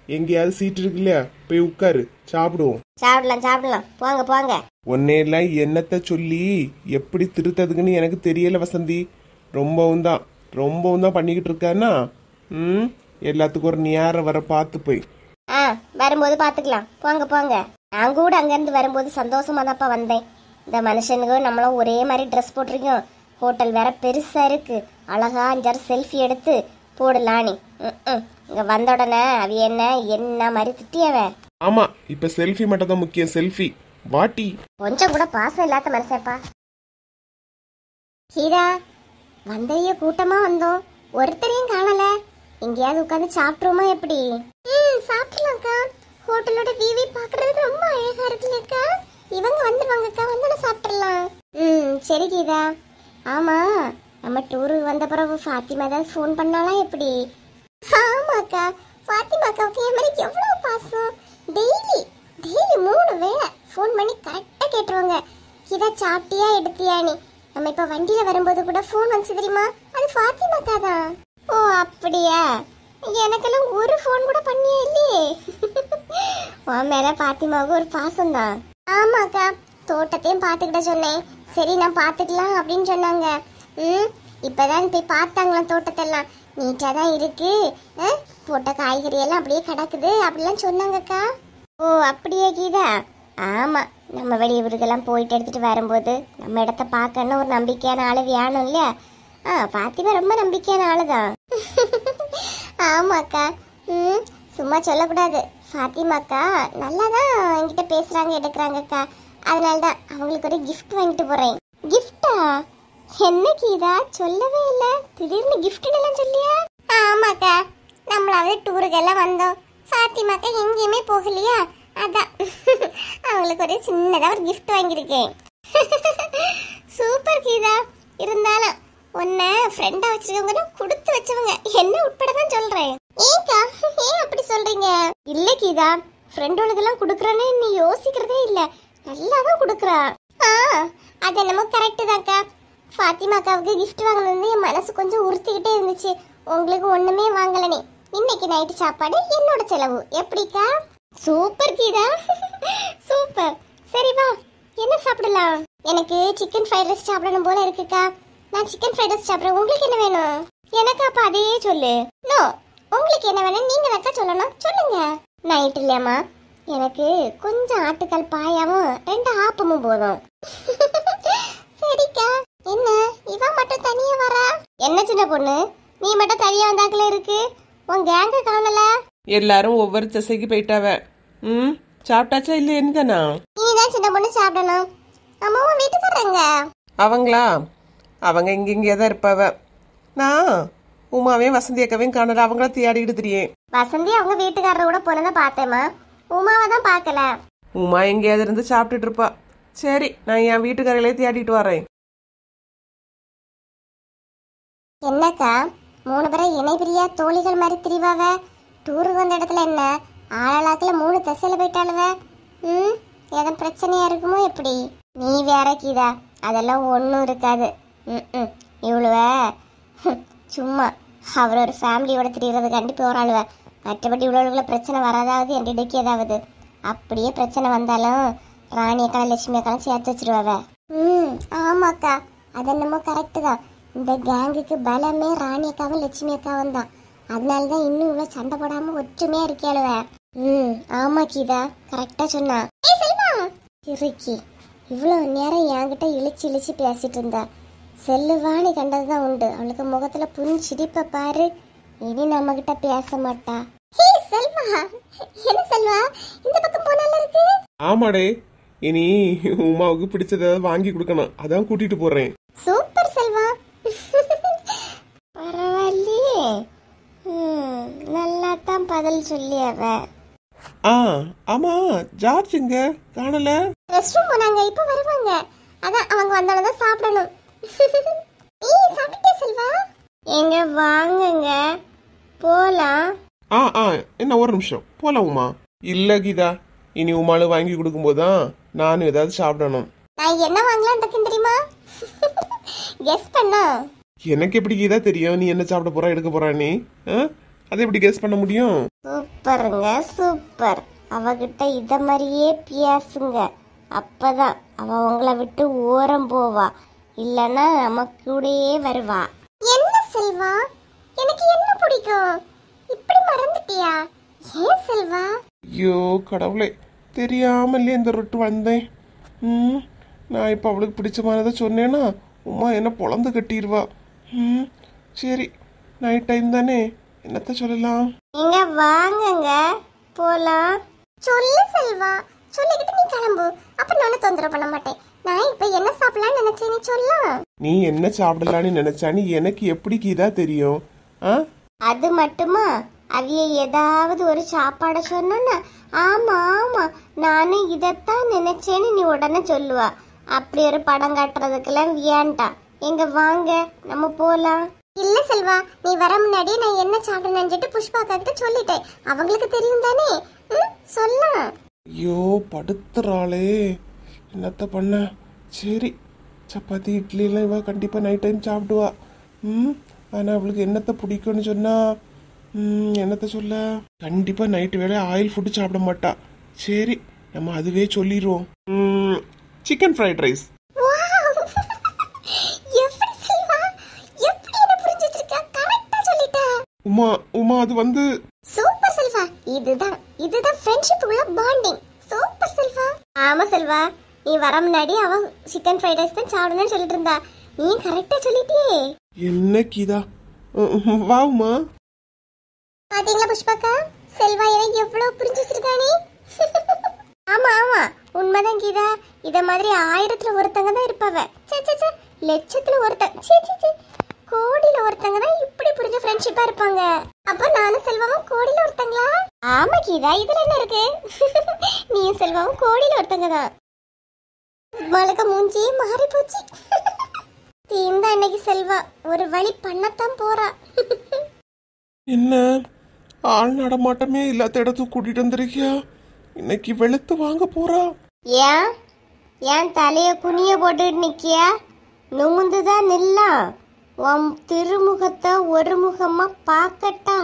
எங்கேயாவது சீட் இருக்கு இல்லையா, போய் உட்காரு, சாப்பிடுவோம். சாப்பிடலாம் சாப்பிடலாம், போங்க போங்க. ஒன்னேலாம் என்னத்த சொல்லி எப்படி திருத்ததுக்குன்னு எனக்கு தெரியல வசந்தி. ரொம்பவும் தான் பண்ணிக்கிட்டு இருக்கானா. எல்லாத்துக்கும் ஒரு நேரம் வர பார்த்து போய். வரும்போது பாத்துக்கலாம், போங்க போங்க. நான் கூட அங்கிருந்து வரும்போது சந்தோஷமா தான்ப்பா வந்தேன். இந்த மனுஷனுக்கு நம்மளும் ஒரே மாதிரி ட்ரெஸ் போட்டிருக்கோம், ஹோட்டல் வேற பெருசா இருக்கு, அழகா 5 செல்ஃபி எடுத்து போடலானே. இங்க வந்த உடனே அவ என்ன மாதிரி திட்டியவ. ஆமா, இப்ப செல்ஃபி மட்டும் தான் முக்கியம், செல்ஃபி வாட்டி. கொஞ்சம் கூட பாசம் இல்லாத மனுஷப்பா. ஹீரா, வந்தைய கூட்டமா வந்தோம், ஒருத்தரையும் காணல. எங்கேயாவது உட்காந்து சாப்பிட்டுருமா எப்படி? சாப்பிடலாம்க்கா. ஹோட்டலோட வியூவை பாக்குறதுக்கு ரொம்ப அழகா இருக்குல்லக்கா. இவங்க வந்துருவாங்கக்கா, வந்தோட சாப்பிடலாம். சரி கீதா. ஆமா, நம்ம டூருக்கு வந்த பிறகு ஃபாத்திமா ஏதாவது ஃபோன் பண்ணாலா எப்படி? ஆமாக்கா, ஃபாத்திமா அக்காவுக்கு என் மாதிரி எவ்வளவு பாசம். டெய்லி 3 வேளை ஃபோன் பண்ணி கரெக்டா கேட்டுருவாங்க, கீதா சாப்பிட்டியா எடுத்தியான்னு. நம்ம இப்ப வண்டியில வரும்போது கூட ஃபோன் வந்து தெரியுமா, அது ஃபாத்திமா அக்கா தான். ஓ அப்படியா? எனக்கெல்லாம் ஒரு ஃபோன் கூட பண்ணியே இல்லையே. உன் மேல பாத்திமாவுக்கு ஒரு பாசம் தான். ஆமாக்கா, தோட்டத்தையும் பாத்துக்கிட்ட சொன்னேன். சரி நான் பாத்துக்கலாம் அப்படின்னு சொன்னாங்க. இப்பதான் போய் பார்த்தாங்களாம், தோட்டத்தெல்லாம் நீட்டா தான் இருக்கு, போட்ட காய்கறி எல்லாம் அப்படியே கிடக்குது அப்படிலாம் சொன்னாங்கக்கா. ஓ அப்படியே கீதா? ஆமா, நம்ம வெளியூருக்கெல்லாம் போயிட்டு எடுத்துட்டு வரும்போது நம்ம இடத்த பார்க்கணும் ஒரு நம்பிக்கையான ஆளு வேணும் இல்லையா? பாத்திமா ரொம்ப நம்பிக்கையான ஆளுதான். ஆமாக்கா. சும்மா சொல்லக்கூடாது. ஃபாத்திமாக்கா நல்லா தான் என்கிட்ட பேசுறாங்க எடுக்கிறாங்கக்கா. அதனாலதான் அவங்களுக்கு ஒரு கிஃப்ட் வாங்கிட்டு போறேன். கிஃப்டா? என்ன கீதா சொல்லவே இல்ல, திடீர்னு கிஃப்ட்னு எல்லாம் சொல்லியா? ஆமாக்கா, நம்மளாவது டூருக்கெல்லாம் வந்தோம், ஃபாத்திமாக்கா எங்கேயுமே போகலையா, அதான் அவங்களுக்கு ஒரு சின்னதா ஒரு கிஃப்ட் வாங்கியிருக்கேன். சூப்பர் கீதா. இருந்தாலும் உன்னை ஃப்ரெண்டா வச்சிருக்கவங்க கொடுத்து வச்சவங்க, என்ன உட்பட தான் சொல்றேன். ஏக்கா ஏன் அப்படி சொல்றீங்க? இல்ல கீதா, ஃப்ரெண்டோளுக்கெல்லாம் கொடுக்கறேன்னு நீ யோசிக்கிறதே இல்ல, நல்லா தான் கொடுக்குறா. அது என்னமோ கரெக்டு தான்க்கா. ஃபாத்திமா அக்காவுக்கு கிஃப்ட் வாங்கினது என் மனசு கொஞ்சம் உறுத்திக்கிட்டே இருந்துச்சு. உங்களுக்கு ஒண்ணுமே வாங்கலனே, இன்னைக்கு நைட்டு சாப்பாடு என்னோட செலவு. எப்படிக்கா? சூப்பர் கீதா. சூப்பர். சரி வா, என்ன சாப்பிடலாம்? எனக்கு சிக்கன் ஃப்ரைட் ரைஸ் சாப்பிடணும் போல இருக்குக்கா. நான் சிக்கன் ஃப்ரைட் ரைஸ் சாப்பிட்றேன். உங்களுக்கு என்ன வேணும்? எனக்கு அப்ப அதையே சொல்லு. நோ, உங்களுக்கு என்ன வேணும் நீங்க தாக்கா சொல்லணும். சொல்லுங்க. நைட் இல்லையாம்மா, எனக்கு கொஞ்சம் ஆட்டுக்கால் பாயாவும் 2 ஆப்பமும் போதும். சரிக்கா. என்ன இவ மட்டும் தனியா வரா? என்ன சின்ன பொண்ணு, நீ மட்டும் தனியா வந்தாக்கல இருக்கு, உன் கேங்க காணல? எல்லாரும் ஒவ்வொரு திசைக்கு போயிட்டாவ. சாப்பிட்டாச்சா இல்ல என்னதானா? நீதான் சின்ன பொண்ணு சாப்பிடணும். அம்மாவும் வீட்டுக்காரங்க அவங்களா? அவங்க இங்கே தான் இருப்பாவ. நான் உமாவையும் வசந்தி அக்காவையும் காணல. அவங்கள தேடிக்கிட்டு திரியேன். வசந்தி அவங்க வீட்டுக்காரரை கூட போனதை பார்த்தேம்மா. உமாவை தான் பார்க்கல. உமா எங்கேயாவது இருந்து சாப்பிட்டுட்டு இருப்பா. சரி, நான் என் வீட்டுக்காரையிலே தேடிட்டு வரேன். என்னக்கா 3 பேரை இணைபிரியா தோழிகள் மாதிரி திரிவாவ? டூருக்கு வந்த இடத்துல என்ன ஆளாளாக்குல 3 திசையில போயிட்டாளுவ. எதன் பிரச்சனையா இருக்குமோ எப்படி? நீ வேற கீதா, அதெல்லாம் ஒன்றும் இருக்காது. இவ்வளவ சும்மா அவர் ஒரு ஃபேமிலியோட திரிகிறது கண்டிப்பாக போராளுவ. மற்றபடி இவ்வளவுக்குள்ள பிரச்சனை வராதாவது என் இடைக்கு ஏதாவது அப்படியே பிரச்சனை வந்தாலும் ராணி அக்கால லட்சுமி அக்காலும் சேர்த்து வச்சிருவாவ. ஆமாக்கா, அது என்னமோ கரெக்டு தான். இந்த கேங்குக்கு பலமே ராணி அக்காவும் லட்சுமி அக்காவும் தான். அதனாலதான் இன்னும் இவ்வளவு சண்டை போடாம ஒற்றுமையா இருக்கியாளுவ. ஆமா கீதா, கரெக்டா சொன்னா. இருக்கி இவ்வளவு நேரம் என்கிட்ட இழிச்சு இழிச்சு பேசிட்டு இருந்தா. செல்லுவாணி கண்டதுதான் உண்டு. அவளுக்கு முகத்துல புரிஞ்சிடிப்ப பாரு. இனி நம்ம கிட்ட பேச மாட்டா. செல்வா, என்ன செல்வா இந்த பக்கம் போனால இருக்கு? ஆமாடே, இனி உமாவுக்கு பிடிச்சத வாங்கி கொடுக்கணும், அதான் கூட்டிட்டு போறேன். சூப்பர் செல்வா. பரவாயில்லையே, நல்லா தான் பதில் சொல்லியவ. ஆமா, ஜார்ஜ் இங்க காணல. ரெஸ்ட் ரூம் போனாங்க, இப்ப வருவாங்க. அதான் அவங்க வந்தாலும் சாப்பிடணும். சாப்பிட்டே செல்வா. எங்க வாங்குங்க போலாம். என்ன ஒரு நிமிஷம் போலாம் உமா. இல்ல கீதா, இனி உமாளு வாங்கி கொடுக்கும் போதுதான் நானும் ஏதாவது சாப்பிடணும். நான் என்ன வாங்கலாம் இருக்கேன் தெரியுமா? கெஸ் பண்ணா. எனக்கு எப்படி கீதா தெரியும் நீ என்ன சாப்பிட போறா எடுக்க போறா? நீ அதை எப்படி கெஸ் பண்ண முடியும்? சூப்பருங்க, சூப்பர். அவகிட்ட இத மாதிரியே பேசுங்க. அப்பதான் அவ உங்களை விட்டு ஓரம் போவா. இல்லன்னா நமக்கு கூடயே வருவா. என்ன செல்வா, எனக்கு என்ன பிடிக்கும் இப்படி மறந்துட்டியா? ஏன் செல்வா? ஐயோ கடவுளே, தெரியாமலே இந்த ரொட்டு வந்தேன். நான் இப்ப அவளுக்கு பிடிச்ச மாதிரிதான் சொன்னேன்னா உமா என்ன பொழந்து கட்டிடுவா. சரி, நைட் டைம் தானே, என்னத்த சொல்லலாம்? நீங்க வாங்குங்க போலாம். சொல்லு செல்வா, சொல்லிக்கிட்டு நீ கிளம்பு. அப்ப நானும் தொந்தரவு பண்ண மாட்டேன். நான் இப்ப என்ன சாப்பிடலாம்னு நினைச்சேன், நீ சொல்லலாம். நீ என்ன சாப்பிடலான்னு நினைச்சானு எனக்கு எப்படி கீதா தெரியும்? அது மட்டுமா, அவிய ஏதாவது ஒரு சாப்பாட சொன்னா ஆமா ஆமா நானும் இதத்தான் நினைச்சேன்னு நீ உடனே சொல்லுவா. அப்படி ஒரு படம் காட்டுறதுக்கெல்லாம் வேண்டாம். எங்க வாங்க, நம்ம போலாம். இல்ல செல்வா, நீ வர முன்னாடி நான் என்ன சாப்பிட நினைச்சிட்டு புஷ்பா கிட்ட சொல்லிட்டேன். அவங்களுக்கு தெரியும் தானே, சொல்லலாம். ஐயோ படுத்துறாளே, என்னத்த பண்ண? சரி, சப்பாத்தி இட்லி எல்லாம் இவ கண்டிப்பா நைட் டைம் சாப்பிடுவா. ஆனா அவளுக்கு என்னத்த பிடிக்கும்னு சொன்னா என்னத்த சொல்ல? கண்டிப்பா நைட்டு வேலை ஆயில் ஃபுட்டு சாப்பிட மாட்டா. சரி, நம்ம அதுவே சொல்லிடுவோம். Chicken fried rice. உமா அது வந்து சூப்பர் செல்வா. இதுதான் ஃப்ரெண்ட்ஷிப் உள்ள பாண்டிங். சூப்பர் செல்வா. ஆமா செல்வா, நீ வர முன்னாடி அவ சிக்கன் ஃப்ரைட் ரைஸ் தான் சாப்பிடணும்னு சொல்லிட்டு இருந்தா. நீ கரெக்டா சொல்லிட்டியே. என்ன கீதா, வா உமா. பாத்தீங்களா புஷ்பாக்கா, செல்வா எனக்கு எவ்வளவு புரிஞ்சு வச்சிருக்கானே. ஆமா ஆமா, உண்மைதான் கீதா. இத மாதிரி 1000த்துல ஒருத்தங்க தான் இருப்பாவ. லட்சத்துல ஒருத்தங்க, கோடியில ஒருத்தங்க தான் இப்படி புரிஞ்ச ஃப்ரெண்ட்ஷிப்பா இருப்பாங்க. அப்ப நானும் செல்வாவும் கோடியில ஒருத்தங்களா? ஆமா கீதா, இதுல என்ன இருக்கு? நீயும் செல்வாவும் கோடியில ஒருத்தங்க தான். மலக்க மூஞ்சி மாறி போச்சு. இந்த அன்னைக்கு செல்வா ஒரு வழி பண்ணத்தான் போறா. என்ன ஆள் நடமாட்டமே இல்லாத இடத்துக்கு கூட்டிட்டு வந்திருக்கியா? இன்னைக்கு வெளுத்து வாங்க போறா. ஏன் தலைய குனிய போட்டுட்டு நிக்கியா? நுமுந்துதான் நில்லாம். உன் திருமுகத்தை ஒரு முகமா பாக்கட்டா?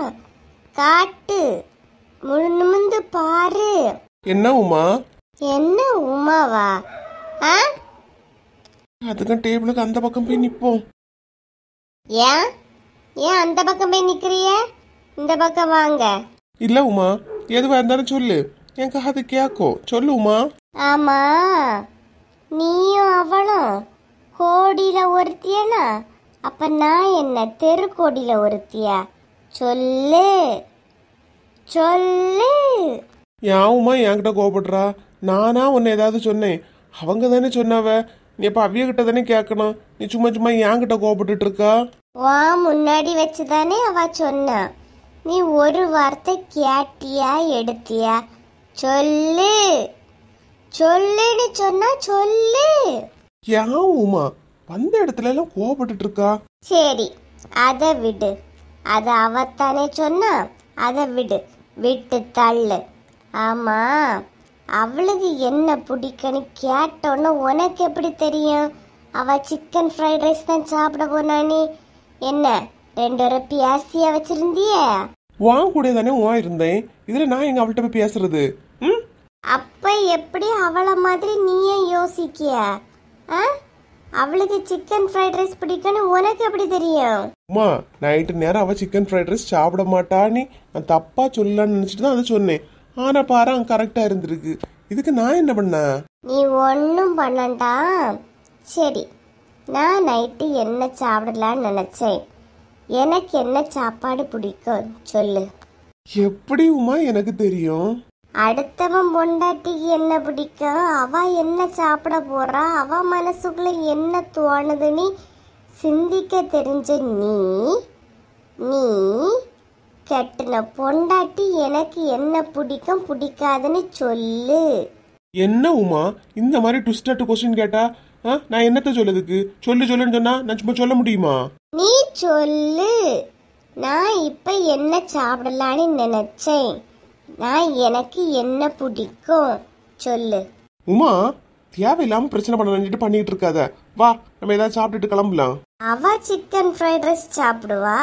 காட்டு, நிமிந்து பாரு. என்ன உமா? என்ன உமாவா? ஆ? அதுக்கு டேபிளுக்கு அந்த பக்கம் போய் நிப்போம். ஏன் ஏன் அந்த பக்கம் போய் நிக்கிறிய? இந்த பக்கம் வாங்க. இல்ல உமா, எதுவா இருந்தாலும் சொல்லு, என் காது கேக்கும். சொல்லு உமா. ஆமா, நீயும் அவளும் கோடியில ஒருத்தியனா? அப்ப நான் என்ன தெரு கோடியில ஒருத்தியா? சொல்லு சொல்லு. ஏன் உமா என்கிட்ட கோபப்படுறா? நானா உன்னை ஏதாவது சொன்னேன்? அவங்க தானே சொன்னாவ. நீ இப்ப அவிய கிட்ட தானே கேட்கணும். நீ சும்மா சும்மா என்கிட்ட கோபப்பட்டு இருக்கா? வா, முன்னாடி வச்சுதானே அவ சொன்னா. நீ ஒரு வார்த்தை கேட்டியா எடுத்தியா? சொல்லு சொல்லுன்னு சொன்னா சொல்லு. ஏன் உமா வந்த இடத்துல எல்லாம் கோபப்பட்டு இருக்கா? சரி, அதை விடு. அத அவத்தானே சொன்னா, அதை விடு, விட்டு தள்ளு. ஆமா, அவளுக்கு என்ன பிடிக்குன்னு கேட்டோன்னு உனக்கு எப்படி தெரியும்? அவ சிக்கன் ஃப்ரைட் ரைஸ் தான் சாப்பிட போனானே. என்ன 2 பியாசியா வச்சிருந்திய? வாங்க கூட தானே உன் இருந்தேன். இதுல நான் எங்க அவள்கிட்ட போய் பேசுறது? ம், அப்ப எப்படி அவளை மாதிரி நீயே யோசிக்கிய? அவளுக்கு சிக்கன் ஃப்ரைட் ரைஸ் பிடிக்குன்னு உனக்கு எப்படி தெரியும்? உமா நைட்டு நேரம் அவ சிக்கன் ஃப்ரைட் ரைஸ் சாப்பிட மாட்டான்னு நான் தப்பா சொல்லலாம்னு நினைச்சிட்டு தான் அதை சொன்னேன். ஆனா பாரு அங்க கரெக்டா இருந்திருக்கு. இதுக்கு நான் என்ன பண்ண? நீ ஒன்றும் பண்ணண்டா. சரி, நான் நைட்டு என்ன சாப்பிடலான்னு நினைச்சேன். எனக்கு என்ன சாப்பாடு பிடிக்கும் சொல்லு. எப்படி உமா எனக்கு தெரியும்? அடுத்தவன் பொண்டாட்டிக்கு என்ன பிடிக்கும், அவ என்ன சாப்பிட போறா, அவ மனசுக்குள்ள என்ன தோணுதுன்னு சிந்திக்க தெரிஞ்ச நீ நீ கெட்டின பொண்டாட்டி எனக்கு என்ன பிடிக்கும் பிடிக்காதுன்னு சொல்லு. என்ன உமா இந்த மாதிரி ட்விஸ்டட் கொஸ்டின் கேட்டா நான் என்னத்த சொல்லதுக்கு? சொல்லு சொல்லுன்னு சொன்னா நான் சும்மா சொல்ல முடியுமா? நீ சொல்லு. நான் இப்ப என்ன சாப்பிடலான்னு நினைச்சேன். நான் எனக்கு என்ன பிடிக்கும் சொல்லு. உமா தேவையில்லாம பிரச்சனை பண்ண நினைச்சிட்டு பண்ணிட்டு இருக்காத. வா நம்ம ஏதாவது சாப்பிட்டுட்டு கிளம்பலாம். அவ சிக்கன் ஃப்ரைட் ரைஸ் சாப்பிடுவா,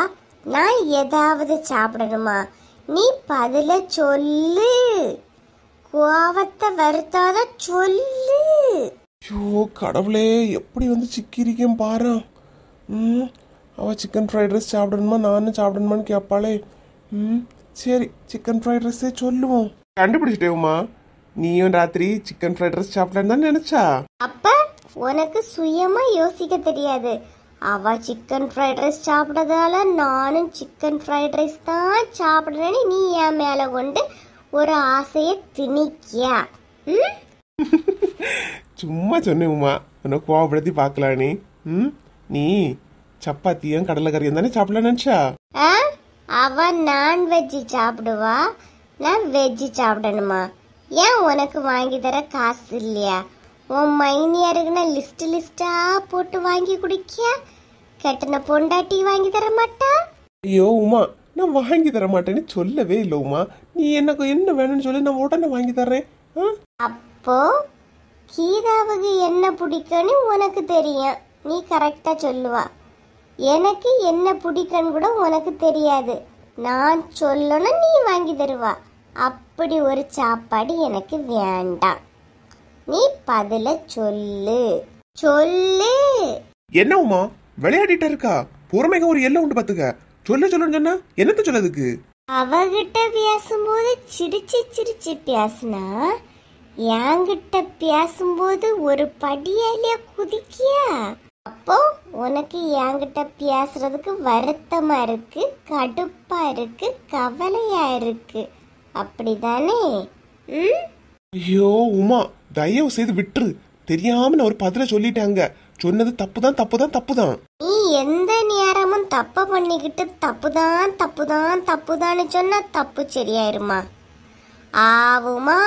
நான் ஏதாவது சாப்பிடணுமா? நீ பதில சொல்லு. கோவத்தை வருத்தாத சொல்லு. ஐயோ கடவுளே, எப்படி வந்து சிக்கிரிக்கேன் பாரு. அவ சிக்கன் ஃப்ரைட் ரைஸ் சாப்பிடணுமா நானும் சாப்பிடணுமான்னு கேட்பாளே. சரி சிக்கன் ஃப்ரைட் ரைஸே சொல்லுவோம். கண்டுபிடிச்சிட்டேவுமா, நீயும் ராத்திரி சிக்கன் ஃப்ரைட் ரைஸ் சாப்பிடலான்னு தான் நினைச்சா? அப்ப உனக்கு சுயமா யோசிக்க தெரியாது. அவ சிக்கன் ஃப்ரைட் ரைஸ் சாப்பிடறதால நானும் சிக்கன் ஃப்ரைட் ரைஸ் தான் சாப்பிடுறேன்னு நீ என் மேல கொண்டு ஒரு ஆசைய திணிக்கியா? சும்மா சொன்னேன் உமா, உனக்கு கோவப்படுத்தி பார்க்கலானே. நீ சப்பாத்தியும் கடலைக்கறியும் தானே சாப்பிடலாம் நினைச்சா? அவ நான்வெஜ் சாப்பிடுவா, நான் வெஜ் சாப்பிடணுமா? ஏன் உனக்கு வாங்கி தர காசு இல்லையா? உன் மைனியாருக்குன்னா லிஸ்டா போட்டு வாங்கி குடிக்கியா? கெட்டின பொண்டாட்டி வாங்கி தர மாட்டா? ஐயோ உமா, நான் வாங்கி தர மாட்டேன்னு சொல்லவே இல்லை உமா. நீ எனக்கு என்ன வேணும்னு சொல்லி நான் உடனே வாங்கி தர்றேன். அப்போ கீதாவுக்கு என்ன பிடிக்கும்னு உனக்கு தெரியும், நீ கரெக்டா சொல்லுவா. எனக்கு என்ன பிடிக்கும்னு கூட உனக்கு தெரியாது, நான் சொல்லணும் நீ வாங்கி தருவா. அப்படி ஒரு சாப்பாடு எனக்கு வேண்டாம். நீ பதில சொல்லு சொல்லு. என்ன உமா விளையாடிட்டு இருக்கா? பொறுமைக்கு ஒரு எல்லை உண்டு பாத்துக்க. சொல்லுன்னு சொன்னா என்னத்த சொல்லதுக்கு? அவகிட்ட பேசும்போது சிரிச்சு சிரிச்சு பேசுனா, என்கிட்ட பேசும்போது ஒரு படியாலே குதிக்கியா? அப்போ உனக்கு என்கிட்ட பேசுறதுக்கு வருத்தமா இருக்கு, கடுப்பா இருக்கு, கவலையா இருக்கு, அப்படிதானே? ஐயோ உமா தயவு செய்து விட்டுரு. தெரியாம நான் ஒரு பதில சொல்லிட்டாங்க. சொன்னது தப்புதான். நீ எந்த நேரமும் தப்ப பண்ணிக்கிட்டு தப்புதான்னு சொன்னா தப்பு சரியாயிருமா? ஆவுமா?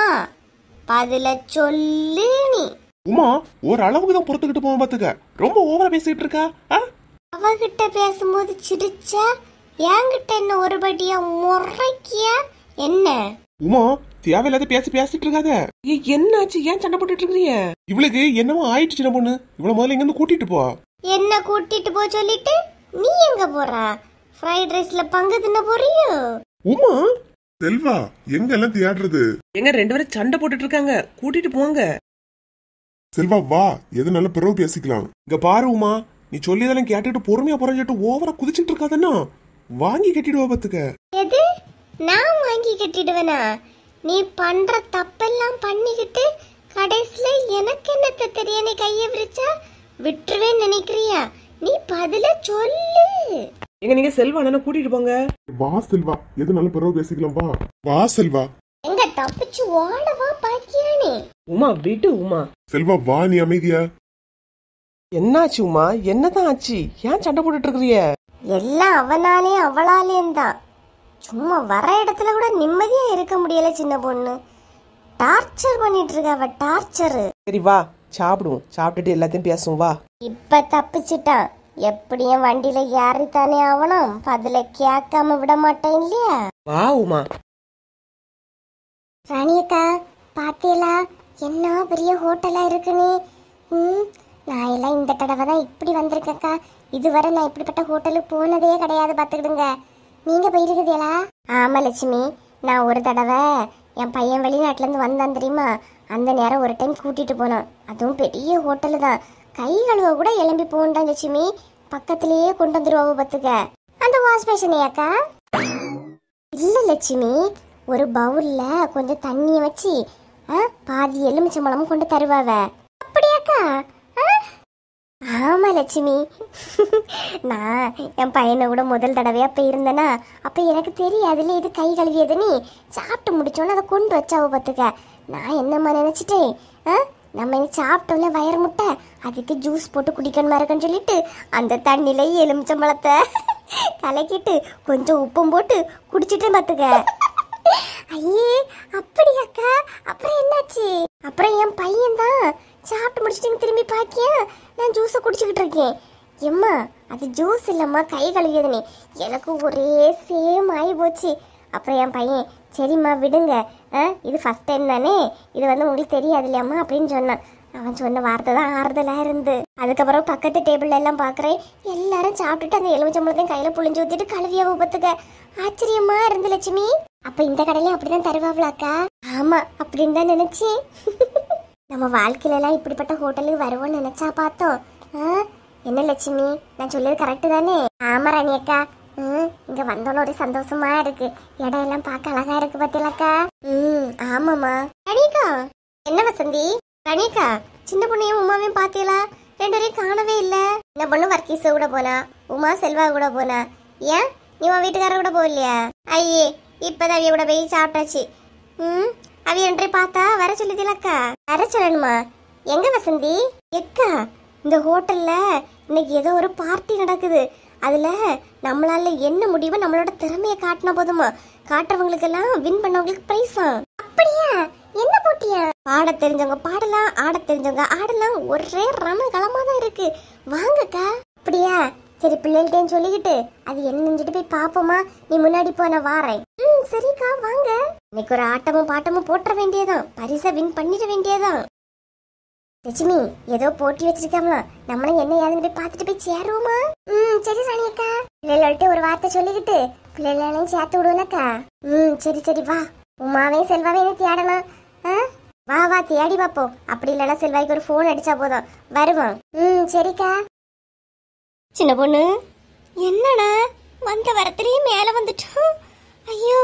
பதில சொல்லு நீ. உமா ஒரு அளவுக்கு தான் பொறுத்துக்கிட்டு போவோம் பாத்துக்க. ரொம்ப ஓவரா பேசிட்டு இருக்கா. அவகிட்ட பேசும்போது சிரிச்சா, என்கிட்ட என்ன ஒரு படியா முறைக்கியா என்ன? உமா தேவையில்லாத பேசிட்டு இருக்காத. என்னாச்சு? ஏன் சண்டை போட்டுட்டு இருக்கீங்க? இவளுக்கு என்னமோ ஆயிடுச்சு சின்ன பொண்ணு. இவ்வளவு முதல்ல இங்க இருந்து கூட்டிட்டு போ. என்ன கூட்டிட்டு போ சொல்லிட்டு நீ எங்க போற? ஃப்ரைட் ரைஸ்ல பங்கு தின்ன போறியோ? உமா செல்வா எங்க எல்லாம் தேடுறது? எங்க 2 பேரும் சண்டை போட்டுட்டு இருக்காங்க, கூட்டிட்டு போங்க. செல்வா வா, எதுனால பிறகு பேசிக்கலாம். இங்க பாரு உமா, நீ சொல்லியதெல்லாம் கேட்டுட்டு பொறுமையா புறஞ்சிட்டு ஓவரா குதிச்சுட்டு இருக்காதன்னா வாங்கி கட்டிடுவா பாத்துக்க. எது நான் வாங்கி கட்டிடுவேனா? நீ பண்ற தப்பெல்லாம் பண்ணிக்கிட்டு கடைசியில எனக்கு என்னத்த தெரிய நீ கையை விரிச்சா விட்டுருவேன்னு நினைக்கிறியா? நீ பதில சொல்லு. எங்க நீங்க செல்வா அண்ணனை கூட்டிட்டு போங்க. வா செல்வா, எதுனால பிறகு பேசிக்கலாம். வா வா செல்வா. எங்க தப்பிச்சு ஓடவா பாக்கியா நீ? உமா விட்டு உமா. செல்வா வா, நீ அமைதியா. என்னாச்சு உமா? என்னதான் ஆச்சு? ஏன் சண்டை போட்டுட்டு இருக்கிறிய? எல்லாம் அவனாலே அவளாலேயும் தான். சும்மா வர இடத்துல கூட நிம்மதியா இருக்க முடியல சின்ன பொண்ணு. டார்ச்சர் பண்ணிட்டு இருக்க அவ, டார்ச்சர். சரி வா சாப்பிடுவோம், சாப்பிட்டுட்டு எல்லாத்தையும் பேசுவோம் வா. இப்ப தப்பிச்சிட்டான். எப்படியும் வண்டியில ஏறித்தானே ஆகணும். பதில கேட்காம விட மாட்டேன் இல்லையா? வா உமா. ராணியக்கா பாத்தியலா என்ன பெரிய ஹோட்டலா இருக்குன்னு? நான் எல்லாம் இந்த தடவை தான் இப்படி வந்திருக்கேக்கா. இதுவரை நான் இப்படிப்பட்ட ஹோட்டலுக்கு போனதே கிடையாது, பாத்துக்கிடுங்க. நீங்க போயிருக்குதேலா? ஆமா லட்சுமி, நான் ஒரு தடவை என் பையன் வெளிநாட்டுல இருந்து வந்தான் தெரியுமா, அந்த நேரம் ஒரு டைம் கூட்டிட்டு போனோம். அதுவும் பெரிய ஹோட்டலு தான். கை கழுவ கூட எலும்பி போண்டான் லட்சுமி. பக்கத்திலேயே கொண்டு வந்துருவாவ பாத்துக்க. அந்த வாஷ் பேஷனையாக்கா? இல்ல லட்சுமி, ஒரு பவுல்ல கொஞ்சம் தண்ணிய வச்சு பாதி எலுமிச்சம்பழமும் கொண்டு தருவாவ. அப்படியாக்கா? ஆமா லட்சுமி. நான் என் பையனை கூட முதல் தடவையா போயிருந்தேனா, அப்ப எனக்கு தெரியாதுல இது கை கழுவியது. நீ சாப்பிட்டு முடிச்சோன்னு அதை கொண்டு வச்சாவ பாத்துக்க. நான் என்னம்மா நினைச்சிட்டேன், நம்ம இனி சாப்பிட்டோம்ல வயிறு முட்டை, அதுக்கு ஜூஸ் போட்டு குடிக்கணுமா இருக்குன்னு சொல்லிட்டு அந்த தண்ணியில எலுமிச்சம்பழத்தை கலக்கிட்டு கொஞ்சம் உப்பும் போட்டு குடிச்சிட்டேன் பாத்துக்க. ஐயே அப்படியாக்கா? அப்புறம் என்னாச்சு? அப்புறம் என் பையன் தான் சாப்பிட்டு முடிச்சிட்டு திரும்பி பாக்கியா நான் ஜூஸை குடிச்சுக்கிட்டு இருக்கேன். எம்மா அது ஜூஸ் இல்லம்மா, கை கழுவியதுனே. எனக்கு ஒரே சேம் ஆகி போச்சு. அப்புறம் என் பையன் சரிம்மா விடுங்க, இது ஃபர்ஸ்ட் டைம் தானே, இது வந்து உங்களுக்கு தெரியாது இல்லையாம்மா அப்படின்னு சொன்னான். அவன் சொன்ன வார்த்தை தான் ஆறுதலாக இருந்து. அதுக்கப்புறம் பக்கத்து டேபிள்ல எல்லாம் பார்க்குறேன், எல்லாரும் சாப்பிட்டுட்டு அந்த எலுமிச்சம்பழத்தையும் கையில் புழிஞ்சு ஊற்றிட்டு கழுவியா பார்த்துக்க. ஆச்சரியமா இருந்து லட்சுமி. அப்போ இந்த கடையிலையும் அப்படிதான் தருவாங்களாக்கா? ஆமா அப்படின்னு தான் நினைச்சேன். நம்ம வாழ்க்கையில எல்லாம் இப்படிப்பட்ட ஹோட்டலுக்கு வருவோம்னு நினைச்சா பார்த்தோம். என்ன லட்சுமி, நான் சொல்லியது கரெக்டு தானே? ஆமா ராணி அக்கா, இங்க வந்தோன்னு ஒரு சந்தோஷமா இருக்கு. இடம் எல்லாம் பார்க்க அழகா இருக்கு பத்தியலாக்கா. ஆமாமா. ரணிகா என்ன வசந்தி? ரணிகா சின்ன பொண்ணையும் உமாவையும் பாத்தியலா? 2 பேரையும் காணவே இல்ல. சின்ன பொண்ணு வர்க்கீஸ கூட போனா, உமா செல்வா கூட போனா. ஏன் நீ உன் வீட்டுக்கார கூட போகலையா? ஐயே இப்பதான் அவிய கூட போய் சாப்பிட்டாச்சு. அவிய 2 பார்த்தா வர சொல்லுதிலக்கா? வர சொல்லணுமா? எங்க வசந்தி? எக்கா இந்த ஹோட்டல்ல இன்னைக்கு ஏதோ ஒரு பார்ட்டி நடக்குது. அதுல நம்மளால என்ன முடிவு, நம்மளோட திறமையை காட்டினா போதுமா, காட்டுறவங்களுக்கு எல்லாம் வின் பண்ணவங்களுக்கு பிரைஸா. அப்படியா? என்ன போட்டியா? பாட தெரிஞ்சவங்க பாடலாம், ஆட தெரிஞ்சவங்க ஆடலாம். ஒரே ரணகலமா தான் இருக்கு. வாங்கக்கா. அப்படியா? சரி பிள்ளைகிட்டேன்னு சொல்லிக்கிட்டு அது என்னஞ்சிட்டு போய் பாப்போமா? நீ முன்னாடி போ, நான் வாரேன். சரிக்கா வாங்க. இன்னைக்கு ஒரு ஆட்டமும் பாட்டமும் போட்டுற வேண்டியதான், பரிசை வின் பண்ணிட வேண்டியதான். லட்சுமி ஏதோ போட்டி வச்சிருக்காங்களா, நம்மளும் என்ன ஏதுன்னு போய் பார்த்துட்டு போய் சேருவோமா? சரி ராணி அக்கா. பிள்ளைகள்ட்ட ஒரு வார்த்தை சொல்லிக்கிட்டு பிள்ளைகளையும் சேர்த்து விடுவேனக்கா. சரி சரி வா. உமாவையும் செல்வாவையும் தேடலாம். வா வா தேடி பாப்போம். அப்படி இல்லைன்னா செல்வாய்க்கு ஒரு போன் அடிச்சா போதும், வருவான். சரிக்கா. சின்ன பொண்ணு என்னடா வந்த வரத்திலேயே மேல வந்துட்டோம். ஐயோ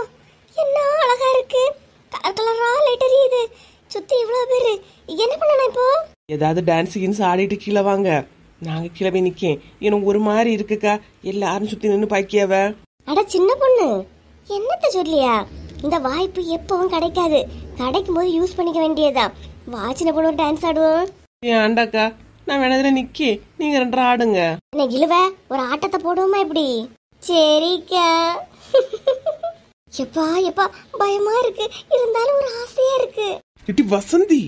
என்ன அழகா இருக்கு, கலர் கலரா லைட் எரியுது, சுத்தி இவ்வளவு பேரு. என்ன பண்ணணும் இப்போ? ஏதாவது டான்ஸ் கின்ஸ் ஆடிட்டு கீழே வாங்க, நாங்க கீழே போய் நிக்கேன். எனக்கு ஒரு மாதிரி இருக்குக்கா, எல்லாரும் சுத்தி நின்று பாக்கியாவ. அட சின்ன பொண்ணு என்னத்த சொல்லியா, இந்த வாய்ப்பு எப்பவும் கிடைக்காது, கிடைக்கும் போது யூஸ் பண்ணிக்க வேண்டியதுதான். வா சின்ன பொண்ணு டான்ஸ் ஆடுவோம். ஏன் ஆண்டாக்கா, நான் வேணதுல நிக்கே, நீங்க 2 ஆடுங்க. என்ன இழுவ, ஒரு ஆட்டத்தை போடுவோமா இப்படி? சரிக்கா. எப்பா எப்பா பயமா இருக்கு, இருந்தாலும் ஒரு ஆசையா இருக்கு. இட்டி வசந்தி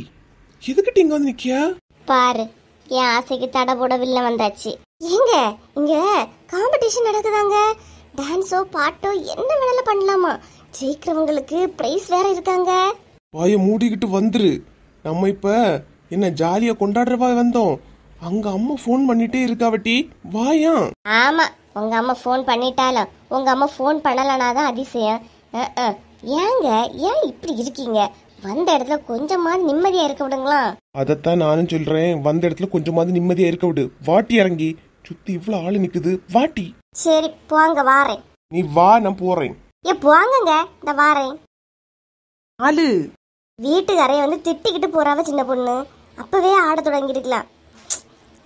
எதுக்கிட்ட இங்க வந்து நிக்கியா? பாரு என் ஆசைக்கு தடை போடவில்லை வந்தாச்சு. ஏங்க இங்க காம்படிஷன் நடக்குதாங்க, டான்ஸோ பாட்டோ என்ன வேணாலும் பண்ணலாமா, ஜெயிக்கிறவங்களுக்கு பிரைஸ் வேற இருக்காங்க. வாய மூடிக்கிட்டு வந்துரு, நம்ம இப்ப என்ன ஜாலியா கொண்டாடுறவா வந்தோம். அங்க அம்மா போன் பண்ணிட்டே இருக்காவட்டி, வாயா. ஆமா உங்க அம்மா போன் பண்ணிட்டாலும் உங்க அம்மா போன் பண்ணலனாதான் அதிசயம். ஏங்க ஏன் இப்படி இருக்கீங்க? வந்த இடத்துல கொஞ்சமாவது நிம்மதியா இருக்க விடுங்களா? அதைத்தான் நானும் சொல்றேன், வந்த இடத்துல கொஞ்சமாவது நிம்மதியா இருக்க விடு. வாட்டி இறங்கி, சுத்தி இவ்வளவு ஆளு நிக்குது, வாட்டி. சரி போங்க, வாரேன். நீ வா, நான் போறேன். போங்கங்க, இந்த வாரேன். ஆளு வீட்டுக்காரைய வந்து திட்டிக்கிட்டு போறாவ சின்ன பொண்ணு. அப்பவே ஆட தொடங்கிருக்கலாம்.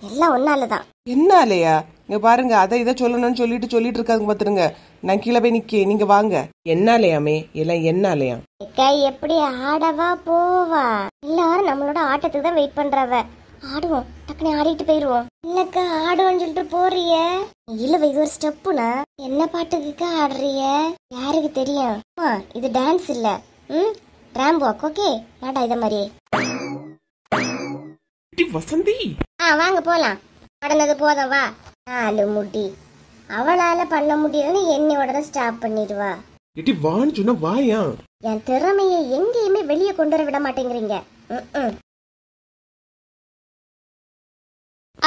எல்லாம் ஒன்னாலதான். என்னாலயா? இங்க பாருங்க, அதை இதை சொல்லணும்னு சொல்லிட்டு இருக்காங்க பாத்துருங்க. நான் கீழே போய் நிக்க, நீங்க வாங்க. என்னாலயாமே? எல்லாம் என்னாலயா? எப்படி ஆடவா போவா? எல்லாரும் நம்மளோட ஆட்டத்துக்கு தான் வெயிட் பண்றாவ. ஆடுவோம், டக்குனு ஆடிட்டு போயிருவோம். இல்லக்கா ஆடுவோம்னு சொல்லிட்டு போறிய. இல்ல இது ஒரு ஸ்டெப்புனா என்ன பாட்டுக்கு ஆடுறிய? யாருக்கு தெரியும்? இது டான்ஸ் இல்ல, ராம் வாக். ஓகே, நாடா இத மாதிரி. வசந்தி, வாங்க போலாம். ஆடுனது போதும், வா. 4 முடி அவளால பண்ண முடியலன்னு என்னையோட ஸ்டாப் பண்ணிடுவா. வான்னு சொன்னா வாயா. என் திறமையை எங்கேயுமே வெளியே கொண்டு வர விட மாட்டேங்கிறீங்க.